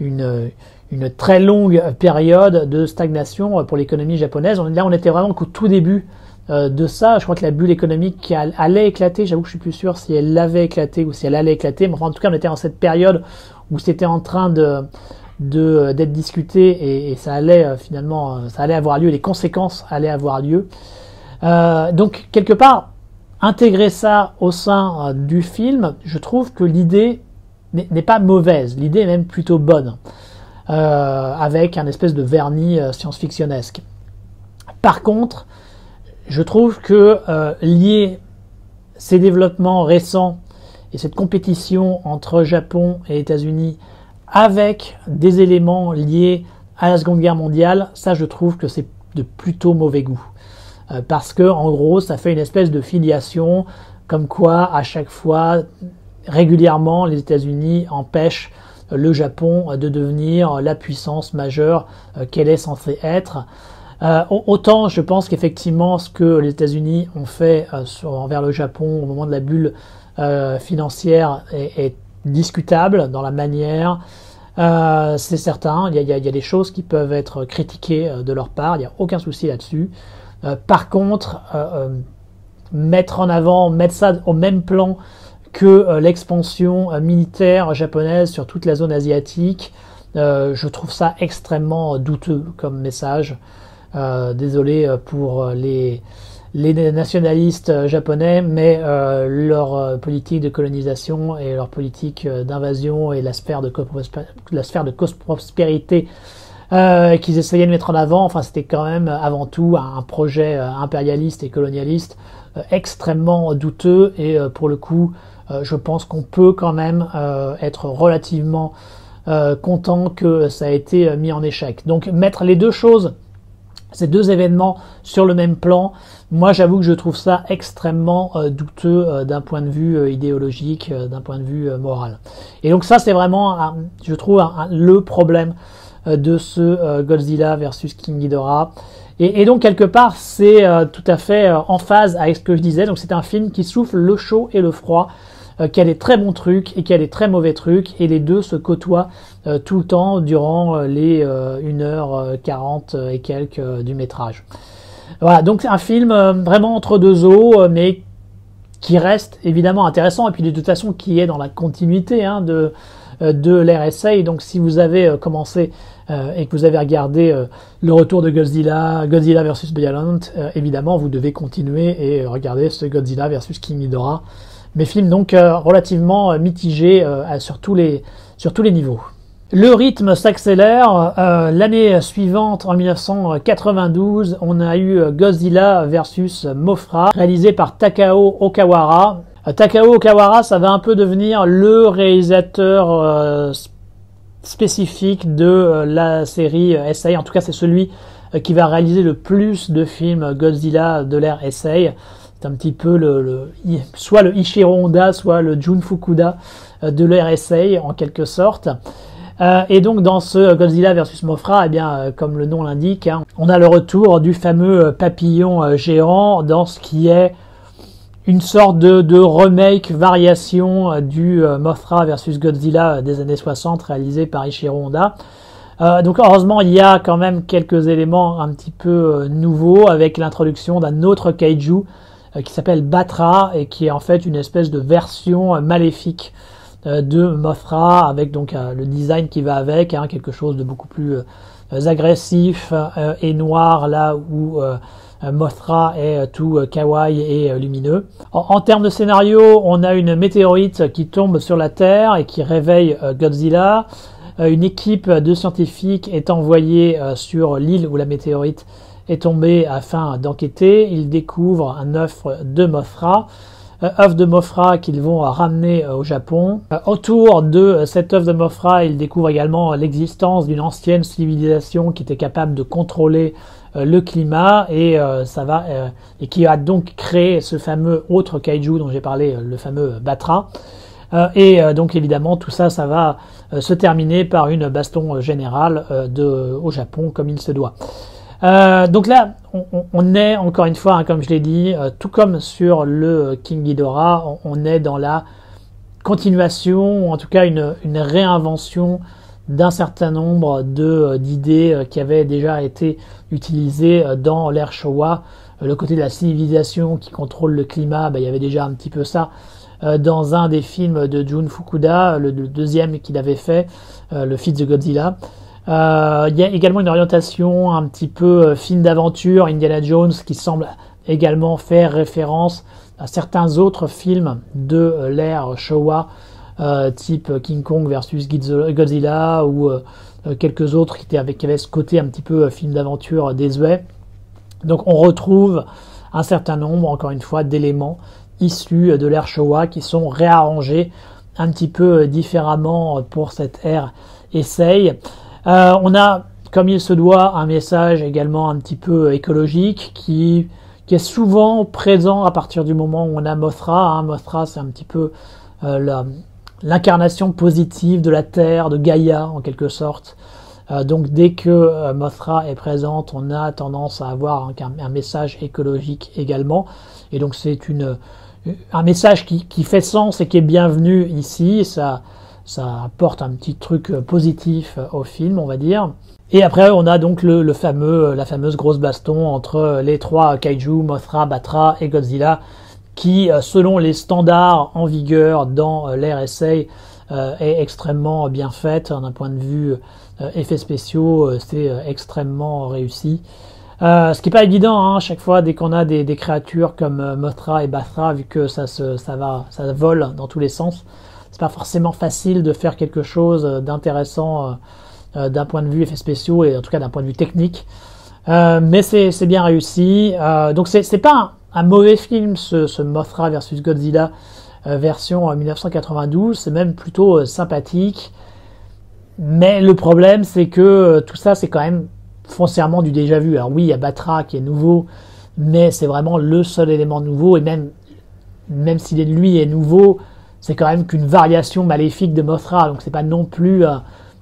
une très longue période de stagnation pour l'économie japonaise. Là, on était vraiment qu'au tout début de ça. Je crois que la bulle économique allait éclater. J'avoue que je suis plus sûr si elle avait éclaté ou si elle allait éclater. Mais enfin, en tout cas, on était dans cette période où c'était en train d'être discuté, et ça allait finalement, ça allait avoir lieu. Les conséquences allaient avoir lieu. Donc, quelque part, intégrer ça au sein du film, je trouve que l'idée n'est pas mauvaise. L'idée est même plutôt bonne. Avec un espèce de vernis science-fictionnesque. Par contre, je trouve que lier ces développements récents et cette compétition entre Japon et États-Unis avec des éléments liés à la Seconde Guerre mondiale, ça je trouve que c'est de plutôt mauvais goût. Parce que en gros, ça fait une espèce de filiation, comme quoi à chaque fois, régulièrement, les États-Unis empêchent le Japon de devenir la puissance majeure qu'elle est censée être. Autant je pense qu'effectivement ce que les États-Unis ont fait envers le Japon au moment de la bulle financière est discutable dans la manière. C'est certain, il y a des choses qui peuvent être critiquées de leur part, il n'y a aucun souci là-dessus. Par contre, mettre ça au même plan que l'expansion militaire japonaise sur toute la zone asiatique, je trouve ça extrêmement douteux comme message. Désolé pour les nationalistes japonais, mais leur politique de colonisation et leur politique d'invasion et la sphère de prospérité qu'ils essayaient de mettre en avant, enfin c'était quand même avant tout un projet impérialiste et colonialiste extrêmement douteux, et pour le coup je pense qu'on peut quand même être relativement content que ça a été mis en échec. Donc mettre les deux choses, ces deux événements sur le même plan, moi j'avoue que je trouve ça extrêmement douteux d'un point de vue idéologique, d'un point de vue moral. Et donc ça c'est vraiment, je trouve, le problème de ce Godzilla versus King Ghidorah. Et donc quelque part c'est tout à fait en phase avec ce que je disais. Donc c'est un film qui souffle le chaud et le froid, qui a des très bons trucs et qui a des très mauvais trucs, et les deux se côtoient tout le temps durant les 1h40 et quelques du métrage. Voilà, donc c'est un film vraiment entre deux eaux, mais qui reste évidemment intéressant, et puis de toute façon qui est dans la continuité de l'RSA. Donc si vous avez commencé et que vous avez regardé le retour de Godzilla versus Beyond, évidemment vous devez continuer et regarder ce Godzilla versus King Ghidorah. Mes films donc relativement mitigés sur tous les niveaux. Le rythme s'accélère. L'année suivante, en 1992, on a eu Godzilla versus Mothra, réalisé par Takao Okawara. Takao Okawara, ça va un peu devenir le réalisateur spécifique de la série Heisei. En tout cas, c'est celui qui va réaliser le plus de films Godzilla de l'ère Heisei. C'est un petit peu soit le Ichiro Honda, soit le Jun Fukuda de l'ère Heisei, en quelque sorte. Et donc dans ce Godzilla versus Mothra, eh bien, comme le nom l'indique, on a le retour du fameux papillon géant dans ce qui est une sorte de remake, variation du Mothra versus Godzilla des années 60 réalisé par Ishiro Honda. Donc heureusement, il y a quand même quelques éléments un petit peu nouveaux avec l'introduction d'un autre kaiju qui s'appelle Batra et qui est en fait une espèce de version maléfique de Mothra avec donc le design qui va avec, hein, quelque chose de beaucoup plus agressif et noir là où Mothra est tout kawaii et lumineux. En termes de scénario, on a une météorite qui tombe sur la Terre et qui réveille Godzilla. Une équipe de scientifiques est envoyée sur l'île où la météorite est tombée afin d'enquêter. Ils découvrent un œuf de Mothra. Œuf de Mothra qu'ils vont ramener au Japon. Autour de cet œuf de Mothra, ils découvrent également l'existence d'une ancienne civilisation qui était capable de contrôler le climat et et qui a donc créé ce fameux autre kaiju dont j'ai parlé, le fameux Batra. Donc évidemment tout ça va se terminer par une baston générale au Japon comme il se doit. Donc là, on est encore une fois, hein, comme je l'ai dit, tout comme sur le King Ghidorah, on est dans la continuation, ou en tout cas une réinvention d'un certain nombre d'idées qui avaient déjà été utilisées dans l'ère Showa. Le côté de la civilisation qui contrôle le climat, il y avait déjà un petit peu ça dans un des films de Jun Fukuda, le deuxième qu'il avait fait, le fils de Godzilla. Il y a également une orientation un petit peu film d'aventure, Indiana Jones, qui semble également faire référence à certains autres films de l'ère Showa, type King Kong versus Godzilla ou quelques autres qui avaient ce côté un petit peu film d'aventure désuet. Donc on retrouve un certain nombre, encore une fois, d'éléments issus de l'ère Showa qui sont réarrangés un petit peu différemment pour cette ère Heisei. On a, comme il se doit, un message également un petit peu écologique qui est souvent présent à partir du moment où on a Mothra. Hein. Mothra, c'est un petit peu l'incarnation positive de la Terre, de Gaïa en quelque sorte. Donc dès que Mothra est présente, on a tendance à avoir un message écologique également. Et donc c'est un message qui fait sens et qui est bienvenu ici. Ça apporte un petit truc positif au film, on va dire. Et après, on a donc la fameuse grosse baston entre les trois kaiju, Mothra, Batra et Godzilla, qui, selon les standards en vigueur dans l'ère Heisei, est extrêmement bien faite. D'un point de vue effets spéciaux, c'est extrêmement réussi. Ce qui est pas évident, hein, à chaque fois dès qu'on a des créatures comme Mothra et Batra, vu que ça vole dans tous les sens, c'est pas forcément facile de faire quelque chose d'intéressant d'un point de vue effets spéciaux et en tout cas d'un point de vue technique. Mais c'est bien réussi. Donc c'est pas un mauvais film ce Mothra versus Godzilla version 1992, c'est même plutôt sympathique. Mais le problème c'est que tout ça c'est quand même foncièrement du déjà vu. Alors oui, il y a Batra qui est nouveau, mais c'est vraiment le seul élément nouveau, et même s'il lui est nouveau, c'est quand même qu'une variation maléfique de Mothra, donc c'est pas non plus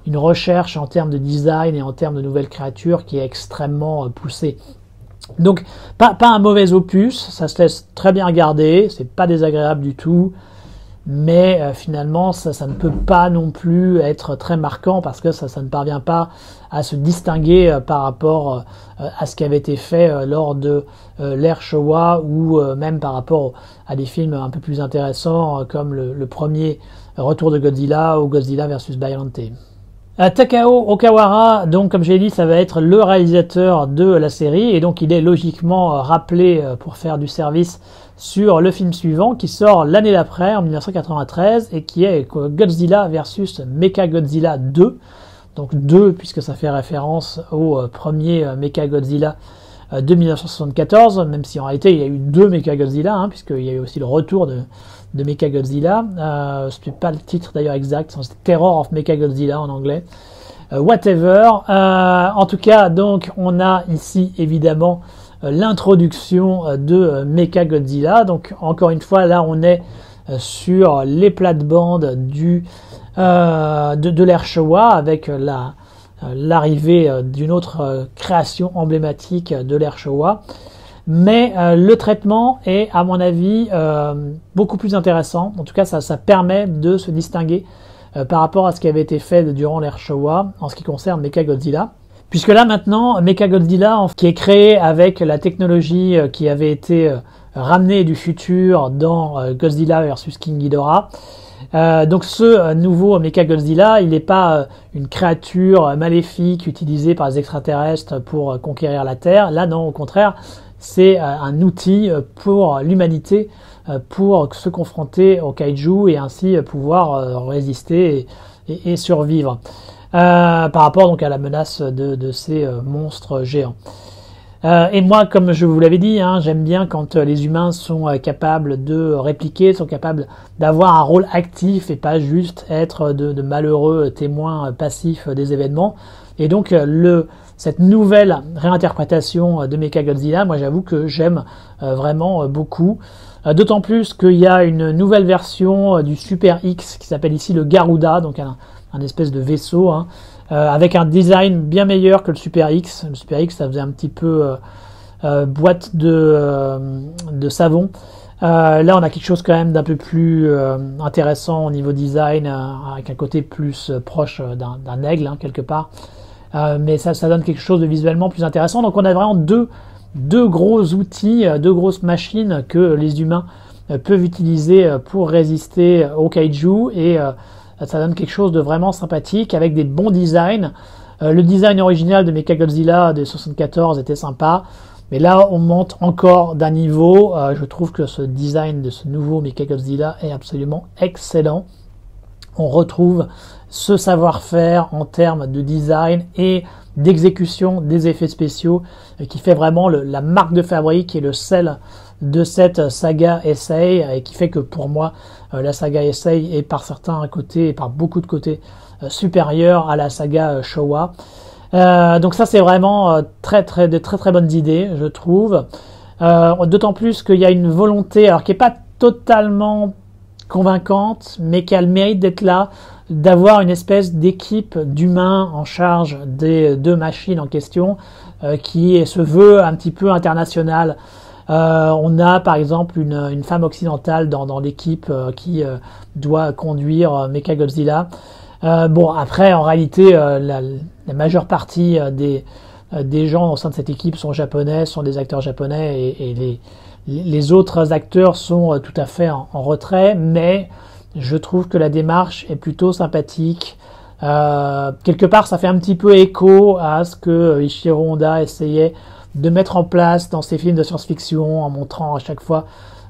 une recherche en termes de design et en termes de nouvelles créatures qui est extrêmement poussée. Donc pas un mauvais opus, ça se laisse très bien regarder, c'est pas désagréable du tout, mais finalement ça ne peut pas non plus être très marquant parce que ça ne parvient pas à se distinguer par rapport à ce qui avait été fait lors de l'ère Showa ou même par rapport à des films un peu plus intéressants comme le premier Retour de Godzilla ou Godzilla vs Biollante. Takao Okawara, donc comme j'ai dit, ça va être le réalisateur de la série et donc il est logiquement rappelé pour faire du service sur le film suivant qui sort l'année d'après en 1993 et qui est Godzilla vs Mechagodzilla 2. Donc 2 puisque ça fait référence au premier Mechagodzilla de 1974, même si en réalité il y a eu 2 Mechagodzilla, hein, puisqu'il y a eu aussi le retour de Mechagodzilla. C'était pas le titre d'ailleurs exact, c'était Terror of Mechagodzilla en anglais. Whatever. En tout cas, donc on a ici évidemment l'introduction de Mechagodzilla. Donc encore une fois, là on est sur les plates-bandes de l'ère Showa avec l'arrivée d'une autre création emblématique de l'ère Showa. mais le traitement est, à mon avis, beaucoup plus intéressant. En tout cas, ça permet de se distinguer par rapport à ce qui avait été fait durant l'ère Showa en ce qui concerne Mechagodzilla. Puisque là maintenant, Mechagodzilla, qui est créé avec la technologie qui avait été ramenée du futur dans Godzilla vs King Ghidorah, donc ce nouveau Mechagodzilla, il n'est pas une créature maléfique utilisée par les extraterrestres pour conquérir la Terre. Là non, au contraire, c'est un outil pour l'humanité, pour se confronter au kaiju et ainsi pouvoir résister et survivre. Par rapport donc à la menace de ces monstres géants. Et moi, comme je vous l'avais dit, j'aime bien quand les humains sont capables de répliquer, sont capables d'avoir un rôle actif et pas juste être de malheureux témoins passifs des événements. Et donc cette nouvelle réinterprétation de Mechagodzilla, moi j'avoue que j'aime vraiment beaucoup. D'autant plus qu'il y a une nouvelle version du Super X qui s'appelle ici le Garuda, donc un espèce de vaisseau, avec un design bien meilleur que le Super X. Le Super X, ça faisait un petit peu boîte de savon. Là, on a quelque chose quand même d'un peu plus intéressant au niveau design, avec un côté plus proche d'un aigle, quelque part. Mais ça donne quelque chose de visuellement plus intéressant. Donc on a vraiment deux gros outils, deux grosses machines que les humains peuvent utiliser pour résister au kaiju, et ça donne quelque chose de vraiment sympathique avec des bons designs. Le design original de Mechagodzilla de 74 était sympa, mais là on monte encore d'un niveau. Je trouve que ce design de ce nouveau Mechagodzilla est absolument excellent. On retrouve ce savoir-faire en termes de design et d'exécution des effets spéciaux qui fait vraiment la marque de fabrique et le sel de cette saga Heisei, et qui fait que pour moi la saga Heisei est par certains côtés et par beaucoup de côtés supérieure à la saga Showa. Donc ça c'est vraiment de très bonnes idées, je trouve. D'autant plus qu'il y a une volonté, alors qui n'est pas totalement convaincante, mais qui a le mérite d'être là, d'avoir une espèce d'équipe d'humains en charge des deux machines en question, qui se veut un petit peu internationale. On a par exemple une femme occidentale dans l'équipe qui doit conduire Mechagodzilla. Bon, après, en réalité, la majeure partie des gens au sein de cette équipe sont japonais, sont des acteurs japonais, et les autres acteurs sont tout à fait en retrait, mais je trouve que la démarche est plutôt sympathique. Quelque part, ça fait un petit peu écho à ce que Ishiro Honda essayait de mettre en place dans ses films de science-fiction, en montrant à chaque fois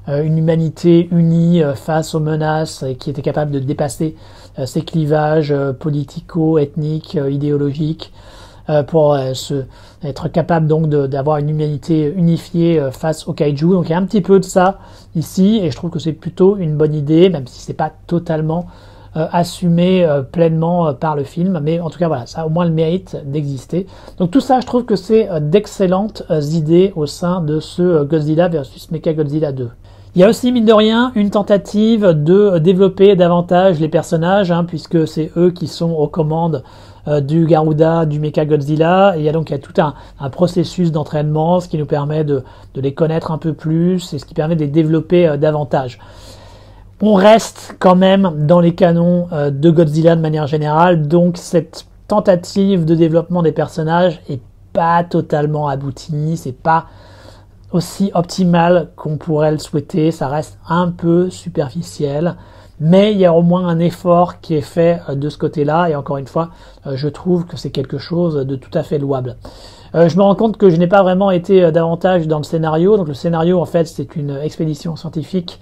une humanité unie face aux menaces, et qui était capable de dépasser ces clivages politico-ethniques, idéologiques, pour être capable donc d'avoir une humanité unifiée face au kaiju. Donc il y a un petit peu de ça ici, et je trouve que c'est plutôt une bonne idée, même si c'est pas totalement assumé pleinement par le film, mais en tout cas voilà, ça a au moins le mérite d'exister. Donc tout ça, je trouve que c'est d'excellentes idées au sein de ce Godzilla vs Mechagodzilla 2. Il y a aussi, mine de rien, une tentative de développer davantage les personnages, puisque c'est eux qui sont aux commandes du Garuda, du Mechagodzilla. Et il y a tout un processus d'entraînement, ce qui nous permet de les connaître un peu plus, et ce qui permet de les développer davantage. On reste quand même dans les canons de Godzilla de manière générale, donc cette tentative de développement des personnages est pas totalement aboutie, c'est pas aussi optimal qu'on pourrait le souhaiter, ça reste un peu superficiel, mais il y a au moins un effort qui est fait de ce côté-là, et encore une fois, je trouve que c'est quelque chose de tout à fait louable. Je me rends compte que je n'ai pas vraiment été davantage dans le scénario. Donc le scénario, en fait, c'est une expédition scientifique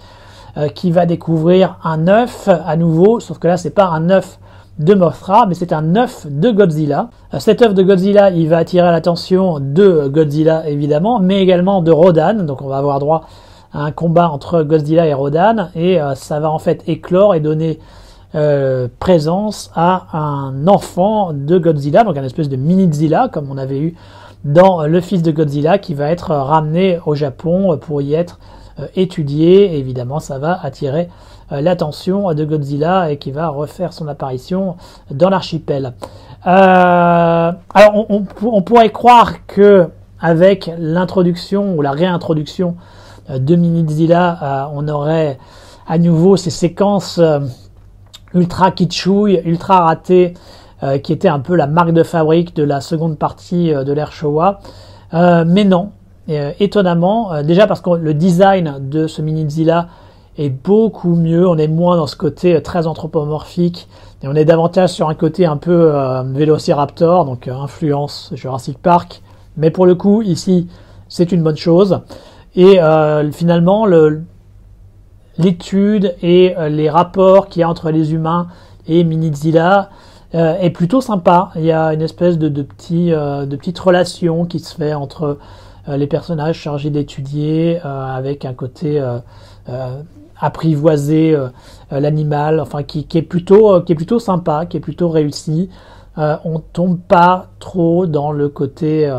qui va découvrir un œuf à nouveau, sauf que là, c'est pas un œuf de Mothra, mais c'est un œuf de Godzilla. Cet œuf de Godzilla, il va attirer l'attention de Godzilla, évidemment, mais également de Rodan. Donc on va avoir droit à un combat entre Godzilla et Rodan, et ça va en fait éclore et donner présence à un enfant de Godzilla, donc un espèce de mini-Zilla, comme on avait eu dans Le Fils de Godzilla, qui va être ramené au Japon pour y être étudié. Et évidemment, ça va attirer l'attention de Godzilla, et qui va refaire son apparition dans l'archipel. Alors on pourrait croire que avec l'introduction ou la réintroduction de Minithzilla, on aurait à nouveau ces séquences ultra kitschouilles, ultra ratées, qui étaient un peu la marque de fabrique de la seconde partie de l'ère Showa. Mais non, étonnamment, déjà parce que le design de ce Minithzilla est beaucoup mieux, on est moins dans ce côté très anthropomorphique, et on est davantage sur un côté un peu Vélociraptor, donc influence Jurassic Park, mais pour le coup, ici, c'est une bonne chose. Et finalement, l'étude et les rapports qu'il y a entre les humains et Minithzilla est plutôt sympa. Il y a une espèce de petite relation qui se fait entre les personnages chargés d'étudier, avec un côté apprivoiser l'animal, enfin qui est plutôt sympa, qui est plutôt réussi. On tombe pas trop dans le côté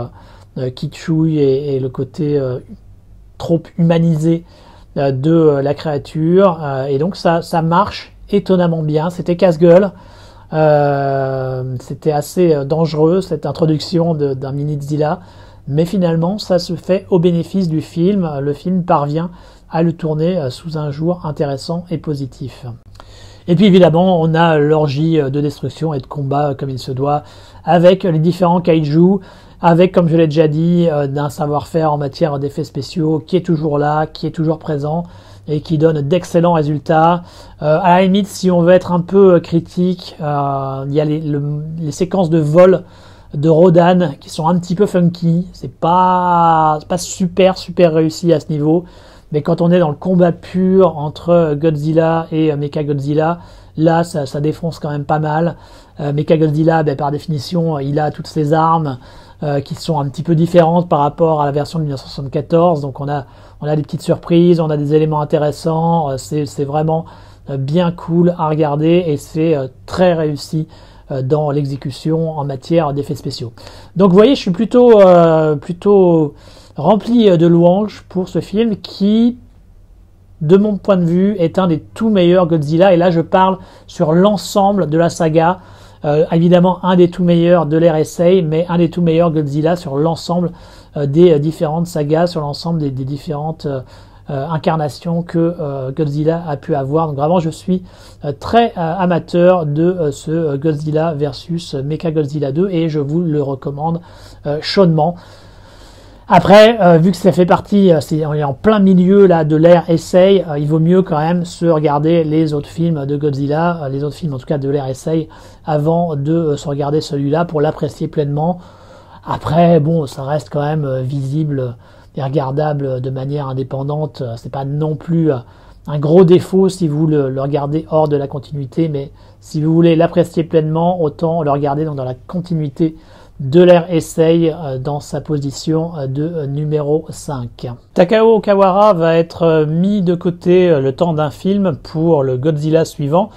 kitschouille et le côté trop humanisé de la créature, et donc ça marche étonnamment bien. C'était casse-gueule, c'était assez dangereux cette introduction d'un Minithzilla, mais finalement ça se fait au bénéfice du film. Le film parvient à le tourner sous un jour intéressant et positif. Et puis évidemment, on a l'orgie de destruction et de combat comme il se doit, avec les différents kaiju, avec, comme je l'ai déjà dit, d'un savoir-faire en matière d'effets spéciaux qui est toujours là, qui est toujours présent et qui donne d'excellents résultats. À la limite, si on veut être un peu critique, il y a les séquences de vol de Rodan qui sont un petit peu funky. C'est pas super réussi à ce niveau. Mais quand on est dans le combat pur entre Godzilla et Mechagodzilla, là, ça défonce quand même pas mal. Mechagodzilla, par définition, il a toutes ses armes qui sont un petit peu différentes par rapport à la version de 1974. Donc on a des petites surprises, on a des éléments intéressants. C'est vraiment bien cool à regarder et c'est très réussi dans l'exécution en matière d'effets spéciaux. Donc vous voyez, je suis plutôt rempli de louanges pour ce film qui, de mon point de vue, est un des tout meilleurs Godzilla. Et là, je parle sur l'ensemble de la saga. Évidemment, un des tout meilleurs de l'ère Heisei, mais un des tout meilleurs Godzilla sur l'ensemble des différentes sagas, sur l'ensemble des différentes incarnations que Godzilla a pu avoir. Donc vraiment, je suis très amateur de ce Godzilla versus Mechagodzilla 2 et je vous le recommande chaudement. Après, vu que ça fait partie, on est en plein milieu là de l'ère Heisei, il vaut mieux quand même se regarder les autres films de Godzilla, les autres films en tout cas de l'ère Heisei, avant de se regarder celui-là pour l'apprécier pleinement. Après, bon, ça reste quand même visible et regardable de manière indépendante. C'est pas non plus un gros défaut si vous le regardez hors de la continuité, mais si vous voulez l'apprécier pleinement, autant le regarder dans la continuité de l'ère Heisei dans sa position de numéro 5. Takao Okawara va être mis de côté le temps d'un film pour le Godzilla suivant,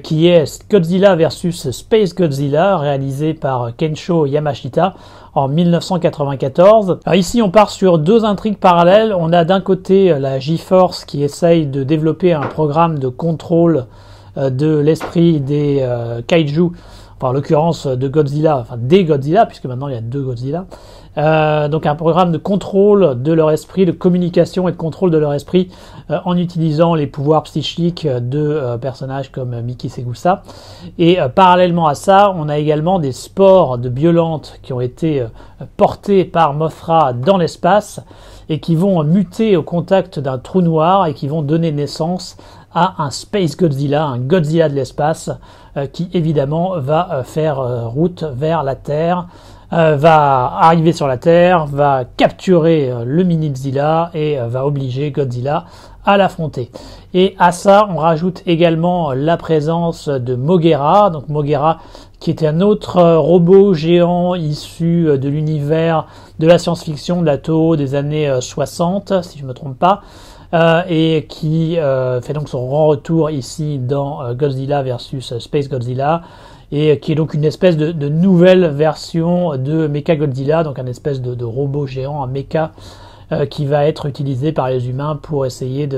qui est Godzilla vs Space Godzilla, réalisé par Kensho Yamashita en 1994. Alors ici, on part sur deux intrigues parallèles. On a d'un côté la J-Force qui essaye de développer un programme de contrôle de l'esprit des kaiju, enfin en l'occurrence de Godzilla, enfin des Godzilla, puisque maintenant il y a deux Godzilla. Donc un programme de contrôle de leur esprit, de communication et de contrôle de leur esprit en utilisant les pouvoirs psychiques de personnages comme Miki Segusa. Et parallèlement à ça, on a également des spores de Biolante qui ont été portés par Mothra dans l'espace et qui vont muter au contact d'un trou noir et qui vont donner naissance à un Space Godzilla, un Godzilla de l'espace, qui évidemment va faire route vers la Terre, va arriver sur la Terre, va capturer le Minithzilla et va obliger Godzilla à l'affronter. Et à ça, on rajoute également la présence de Moguera, donc Moguera qui était un autre robot géant issu de l'univers de la science-fiction de la Toho des années 60, si je ne me trompe pas, et qui fait donc son grand retour ici dans Godzilla versus Space Godzilla, et qui est donc une espèce de nouvelle version de Mechagodzilla, donc un espèce de robot géant, un mecha qui va être utilisé par les humains pour essayer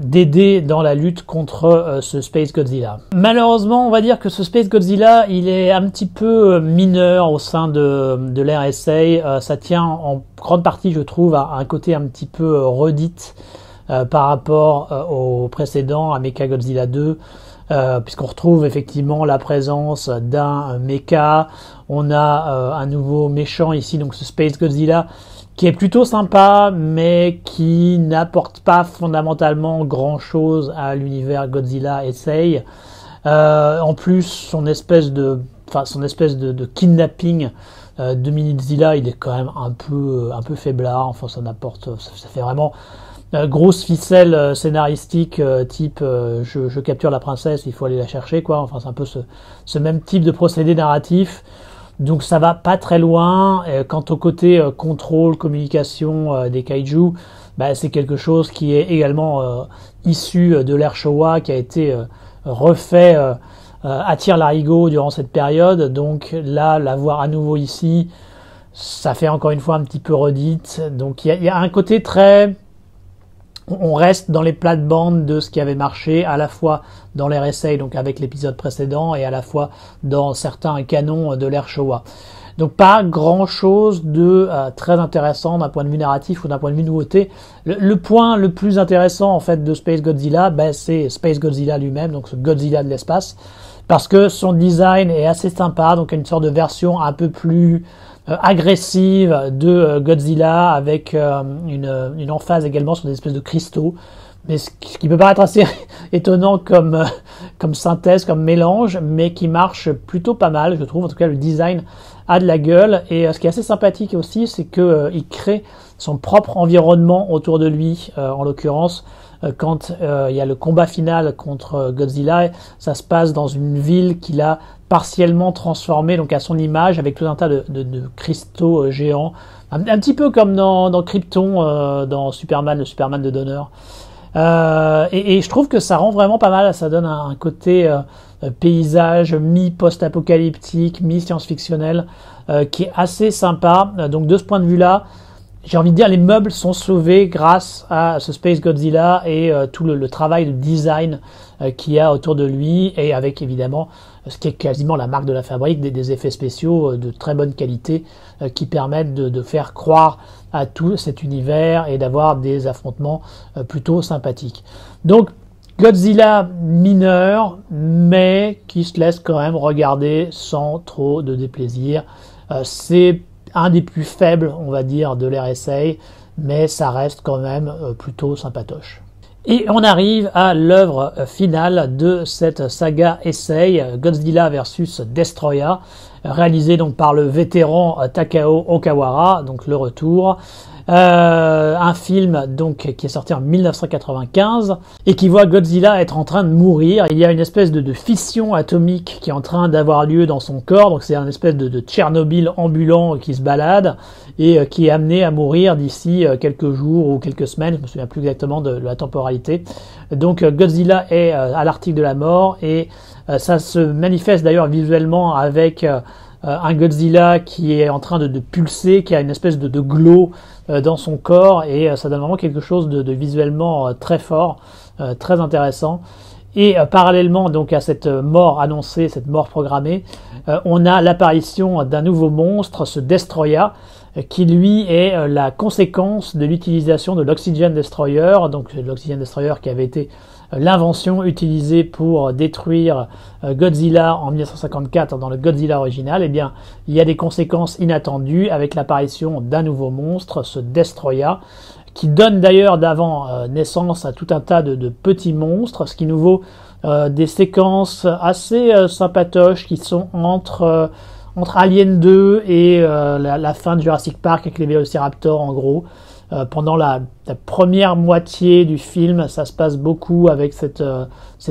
d'aider dans la lutte contre ce Space Godzilla. Malheureusement, on va dire que ce Space Godzilla, il est un petit peu mineur au sein de l'RSA. Ça tient en grande partie, je trouve, à un côté un petit peu redite par rapport au précédent, à Mechagodzilla 2. Puisqu'on retrouve effectivement la présence d'un mecha, on a un nouveau méchant ici, donc ce Space Godzilla, qui est plutôt sympa, mais qui n'apporte pas fondamentalement grand-chose à l'univers Godzilla Heisei. En plus, son espèce de kidnapping de Minizilla, il est quand même un peu faiblard. Enfin, ça fait vraiment grosse ficelle scénaristique type je capture la princesse, il faut aller la chercher, quoi. Enfin, c'est un peu ce même type de procédé narratif. Donc ça va pas très loin. Quant au côté contrôle, communication des kaiju, c'est quelque chose qui est également issu de l'ère Showa, qui a été refait à tire-larigot durant cette période. Donc là, la voir à nouveau ici, ça fait encore une fois un petit peu redite. Donc il y a un côté très... On reste dans les plates-bandes de ce qui avait marché à la fois dans l'RSA, donc avec l'épisode précédent, et à la fois dans certains canons de l'ère Showa. Donc pas grand-chose de très intéressant d'un point de vue narratif ou d'un point de vue nouveauté. Le point le plus intéressant en fait de Space Godzilla, c'est Space Godzilla lui-même, donc ce Godzilla de l'espace, parce que son design est assez sympa, donc une sorte de version un peu plus agressive de Godzilla, avec une emphase également sur des espèces de cristaux, mais ce qui peut paraître assez étonnant comme synthèse, comme mélange, mais qui marche plutôt pas mal, je trouve. En tout cas, le design a de la gueule, et ce qui est assez sympathique aussi, c'est que il crée son propre environnement autour de lui. En l'occurrence, quand il y a le combat final contre Godzilla, ça se passe dans une ville qu'il a partiellement transformée, donc à son image, avec tout un tas de cristaux géants, un petit peu comme dans Krypton, dans Superman, le Superman de Donner. Et je trouve que ça rend vraiment pas mal, ça donne un côté paysage mi-post-apocalyptique, mi-science-fictionnel, qui est assez sympa. Donc de ce point de vue-là, j'ai envie de dire, les meubles sont sauvés grâce à ce Space Godzilla et tout le travail de design qu'il y a autour de lui, et avec évidemment ce qui est quasiment la marque de la fabrique, des effets spéciaux de très bonne qualité qui permettent de faire croire à tout cet univers et d'avoir des affrontements plutôt sympathiques. Donc Godzilla mineur, mais qui se laisse quand même regarder sans trop de déplaisir. C'est un des plus faibles, on va dire, de l'RSA, mais ça reste quand même plutôt sympatoche. Et on arrive à l'œuvre finale de cette saga Heisei, Godzilla vs Destroya, réalisé donc par le vétéran Takao Okawara, donc le retour. Un film donc qui est sorti en 1995 et qui voit Godzilla être en train de mourir. Il y a une espèce de fission atomique qui est en train d'avoir lieu dans son corps, donc c'est un espèce de Tchernobyl ambulant qui se balade et qui est amené à mourir d'ici quelques jours ou quelques semaines, je me souviens plus exactement de la temporalité. Donc Godzilla est à l'article de la mort, et ça se manifeste d'ailleurs visuellement avec un Godzilla qui est en train de pulser, qui a une espèce de glow dans son corps, et ça donne vraiment quelque chose de visuellement très fort, très intéressant. Et parallèlement donc à cette mort annoncée, cette mort programmée, on a l'apparition d'un nouveau monstre, ce Destroya, qui lui est la conséquence de l'utilisation de l'Oxygen Destroyer, donc l'Oxygen Destroyer qui avait été l'invention utilisée pour détruire Godzilla en 1954 dans le Godzilla original. Eh bien, il y a des conséquences inattendues avec l'apparition d'un nouveau monstre, ce Destroya, qui donne d'ailleurs d'avant naissance à tout un tas de petits monstres, ce qui nous vaut des séquences assez sympatoches qui sont entre Alien 2 et la fin de Jurassic Park avec les Vélociraptors, en gros. Pendant la première moitié du film, ça se passe beaucoup avec cette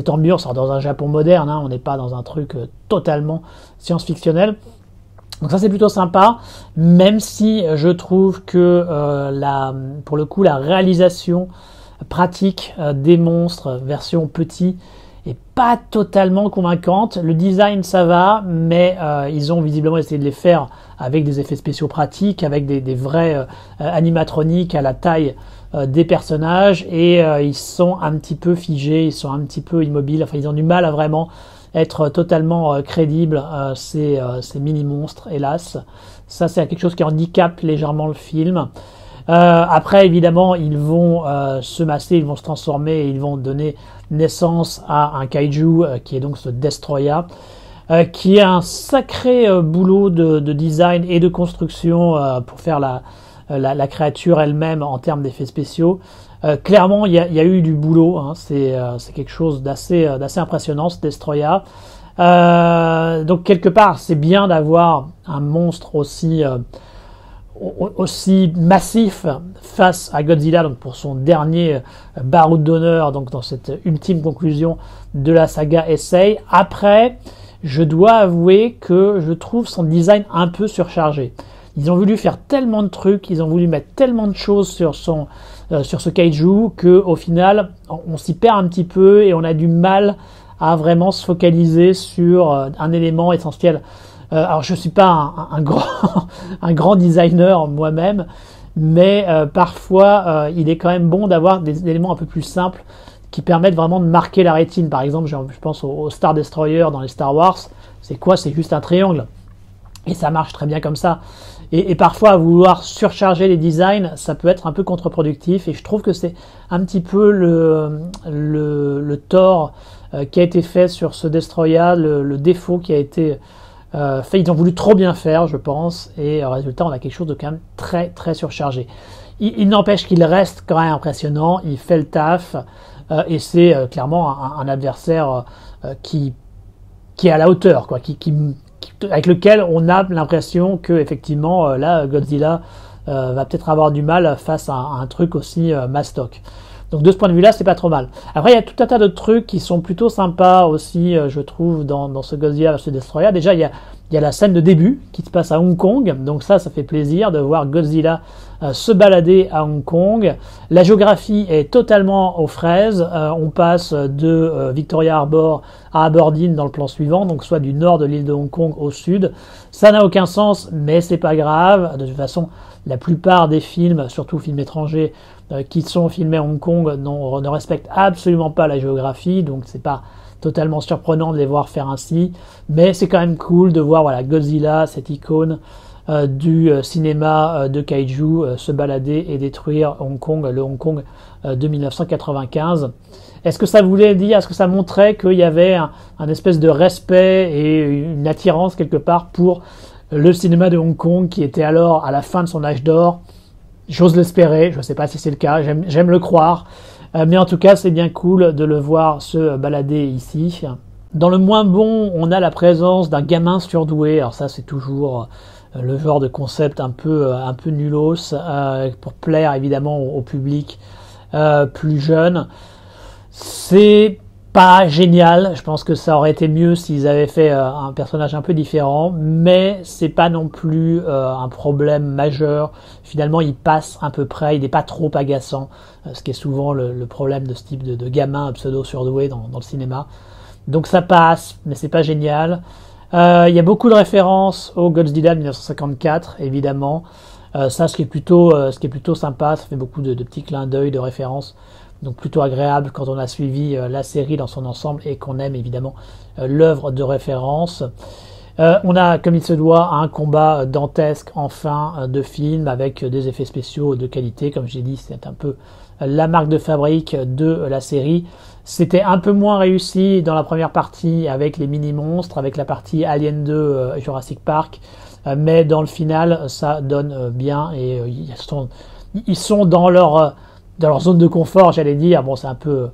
ambiance. Alors, dans un Japon moderne, on n'est pas dans un truc totalement science-fictionnel. Donc ça, c'est plutôt sympa, même si je trouve que pour le coup, la réalisation pratique des monstres version petit est pas totalement convaincantes. Le design ça va, mais ils ont visiblement essayé de les faire avec des effets spéciaux pratiques, avec des vrais animatroniques à la taille des personnages, et ils sont un petit peu figés, ils sont un petit peu immobiles, enfin ils ont du mal à vraiment être totalement crédibles, ces mini-monstres, hélas. Ça c'est quelque chose qui handicape légèrement le film. Après évidemment ils vont se masser, ils vont se transformer et ils vont donner naissance à un kaiju qui est donc ce Destroya, qui est un sacré boulot de design et de construction pour faire la créature elle-même en termes d'effets spéciaux. Clairement il y a eu du boulot, hein, c'est quelque chose d'assez impressionnant ce Destroya. Donc quelque part c'est bien d'avoir un monstre aussi massif face à Godzilla, donc pour son dernier baroud d'honneur, donc dans cette ultime conclusion de la saga Heisei. Après, je dois avouer que je trouve son design un peu surchargé. Ils ont voulu faire tellement de trucs, ils ont voulu mettre tellement de choses sur ce kaiju que au final, on s'y perd un petit peu et on a du mal à vraiment se focaliser sur un élément essentiel. Alors je suis pas un grand designer moi-même, mais parfois il est quand même bon d'avoir des éléments un peu plus simples qui permettent vraiment de marquer la rétine. Par exemple, je pense au Star Destroyer dans les Star Wars. C'est quoi? C'est juste un triangle. Et ça marche très bien comme ça. Et parfois, vouloir surcharger les designs, ça peut être un peu contre-productif. Et je trouve que c'est un petit peu le tort qui a été fait sur ce Destroyer, le défaut qui a été fait. Ils ont voulu trop bien faire, je pense. Et résultat, on a quelque chose de quand même très, très surchargé. Il n'empêche qu'il reste quand même impressionnant. Il fait le taf. Et c'est clairement un adversaire qui est à la hauteur, quoi, avec lequel on a l'impression que effectivement là Godzilla va peut-être avoir du mal face à un truc aussi mastoc. Donc de ce point de vue-là, c'est pas trop mal. Après, il y a tout un tas de trucs qui sont plutôt sympas aussi, je trouve, dans ce Godzilla vs Destroyer. Déjà, il y a la scène de début qui se passe à Hong Kong. Donc ça fait plaisir de voir Godzilla se balader à Hong Kong. La géographie est totalement aux fraises. On passe de Victoria Harbour à Aberdeen dans le plan suivant, donc soit du nord de l'île de Hong Kong au sud. Ça n'a aucun sens, mais c'est pas grave. De toute façon, la plupart des films, surtout films étrangers, qui sont filmés à Hong Kong ne respectent absolument pas la géographie, donc c'est pas totalement surprenant de les voir faire ainsi, mais c'est quand même cool de voir Godzilla, cette icône du cinéma de kaiju, se balader et détruire Hong Kong, le Hong Kong de 1995. Est-ce que ça voulait dire, est-ce que ça montrait qu'il y avait un espèce de respect et une attirance quelque part pour le cinéma de Hong Kong qui était alors à la fin de son âge d'or? J'ose l'espérer, je ne sais pas si c'est le cas, j'aime le croire, mais en tout cas c'est bien cool de le voir se balader ici. Dans le moins bon, on a la présence d'un gamin surdoué, alors ça c'est toujours le genre de concept un peu nulos, pour plaire évidemment au public plus jeune. C'est pas génial, je pense que ça aurait été mieux s'ils avaient fait un personnage un peu différent, mais c'est pas non plus un problème majeur. Finalement, il passe à peu près, il n'est pas trop agaçant, ce qui est souvent le problème de ce type de gamin pseudo-surdoué dans le cinéma. Donc ça passe, mais c'est pas génial. Il y a beaucoup de références au Godzilla de 1954, évidemment. Ça, ce qui est plutôt sympa, ça fait beaucoup de petits clins d'œil, de références. Donc plutôt agréable quand on a suivi la série dans son ensemble et qu'on aime évidemment l'œuvre de référence. On a, comme il se doit, un combat dantesque en fin de film avec des effets spéciaux de qualité. Comme j'ai dit, c'est un peu la marque de fabrique de la série. C'était un peu moins réussi dans la première partie avec les mini-monstres, avec la partie Alien 2 Jurassic Park. Mais dans le final, ça donne bien et ils sont dans leur zone de confort, j'allais dire. Bon, c'est un peu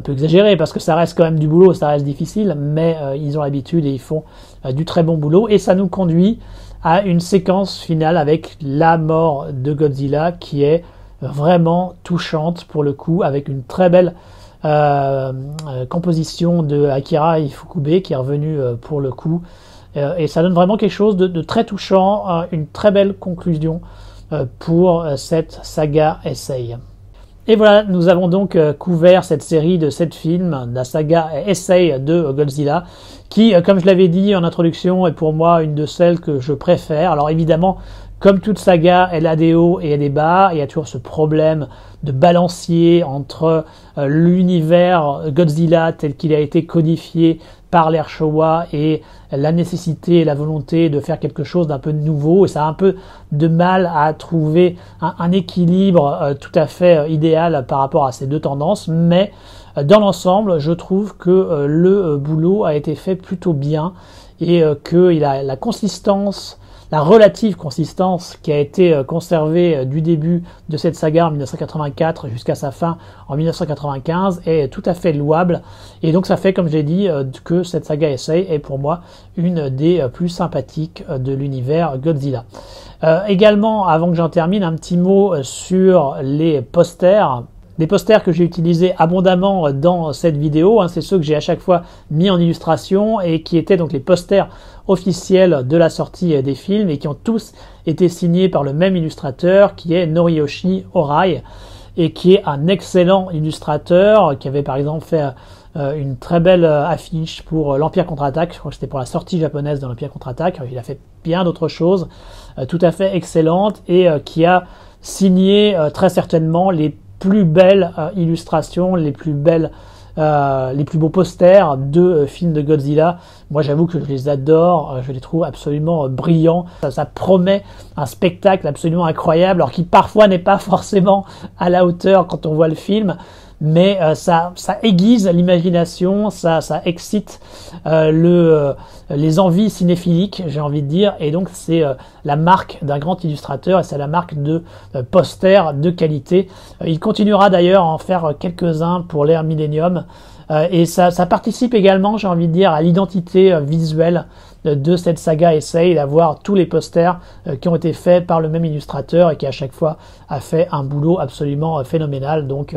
exagéré parce que ça reste quand même du boulot, ça reste difficile, mais ils ont l'habitude et ils font du très bon boulot. Et ça nous conduit à une séquence finale avec la mort de Godzilla qui est vraiment touchante pour le coup, avec une très belle composition de Akira Ifukube qui est revenu pour le coup. Et ça donne vraiment quelque chose de très touchant, une très belle conclusion pour cette saga Heisei. Et voilà, nous avons donc couvert cette série de 7 films, la saga Heisei de Godzilla, qui, comme je l'avais dit en introduction, est pour moi une de celles que je préfère. Alors évidemment, comme toute saga, elle a des hauts et des bas. Il y a toujours ce problème de balancier entre l'univers Godzilla tel qu'il a été codifié par l'ère Showa et la nécessité et la volonté de faire quelque chose d'un peu nouveau. Et ça a un peu de mal à trouver un équilibre tout à fait idéal par rapport à ces deux tendances. Mais dans l'ensemble, je trouve que le boulot a été fait plutôt bien et qu'il a la consistance, la relative consistance qui a été conservée du début de cette saga en 1984 jusqu'à sa fin en 1995 est tout à fait louable. Et donc ça fait, comme j'ai dit, que cette saga Heisei est pour moi une des plus sympathiques de l'univers Godzilla. Également, avant que j'en termine, un petit mot sur les posters. Des posters que j'ai utilisés abondamment dans cette vidéo, c'est ceux que j'ai à chaque fois mis en illustration et qui étaient donc les posters officiels de la sortie des films et qui ont tous été signés par le même illustrateur qui est Noriyoshi Horai et qui est un excellent illustrateur qui avait par exemple fait une très belle affiche pour l'Empire contre-attaque, je crois que c'était pour la sortie japonaise de l'Empire contre-attaque. Il a fait bien d'autres choses tout à fait excellentes et qui a signé très certainement les plus belles illustrations, les plus beaux posters de films de Godzilla. Moi j'avoue que je les adore, je les trouve absolument brillants. Ça promet un spectacle absolument incroyable, alors qui parfois n'est pas forcément à la hauteur quand on voit le film, mais ça aiguise l'imagination, ça excite les envies cinéphiliques, j'ai envie de dire, et donc c'est la marque d'un grand illustrateur et c'est la marque de posters de qualité. Il continuera d'ailleurs à en faire quelques-uns pour l'ère Millennium et ça participe également, j'ai envie de dire, à l'identité visuelle de cette saga Heisei, d'avoir tous les posters qui ont été faits par le même illustrateur et qui à chaque fois a fait un boulot absolument phénoménal. Donc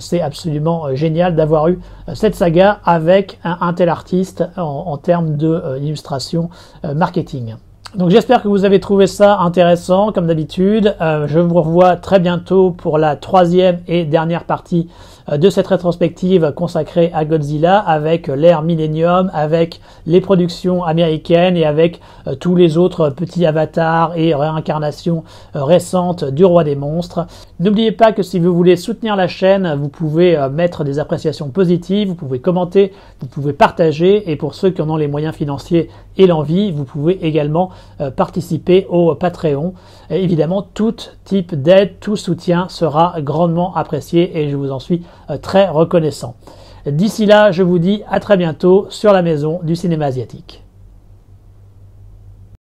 c'est absolument génial d'avoir eu cette saga avec un tel artiste en termes d'illustration marketing. Donc j'espère que vous avez trouvé ça intéressant comme d'habitude. Je vous revois très bientôt pour la troisième et dernière partie de cette rétrospective consacrée à Godzilla avec l'ère Millennium, avec les productions américaines et avec tous les autres petits avatars et réincarnations récentes du roi des monstres. N'oubliez pas que si vous voulez soutenir la chaîne, vous pouvez mettre des appréciations positives, vous pouvez commenter, vous pouvez partager et pour ceux qui en ont les moyens financiers et l'envie, vous pouvez également participer au Patreon. Et évidemment, tout type d'aide, tout soutien sera grandement apprécié et je vous en suis très reconnaissant. D'ici là, je vous dis à très bientôt sur la maison du cinéma asiatique.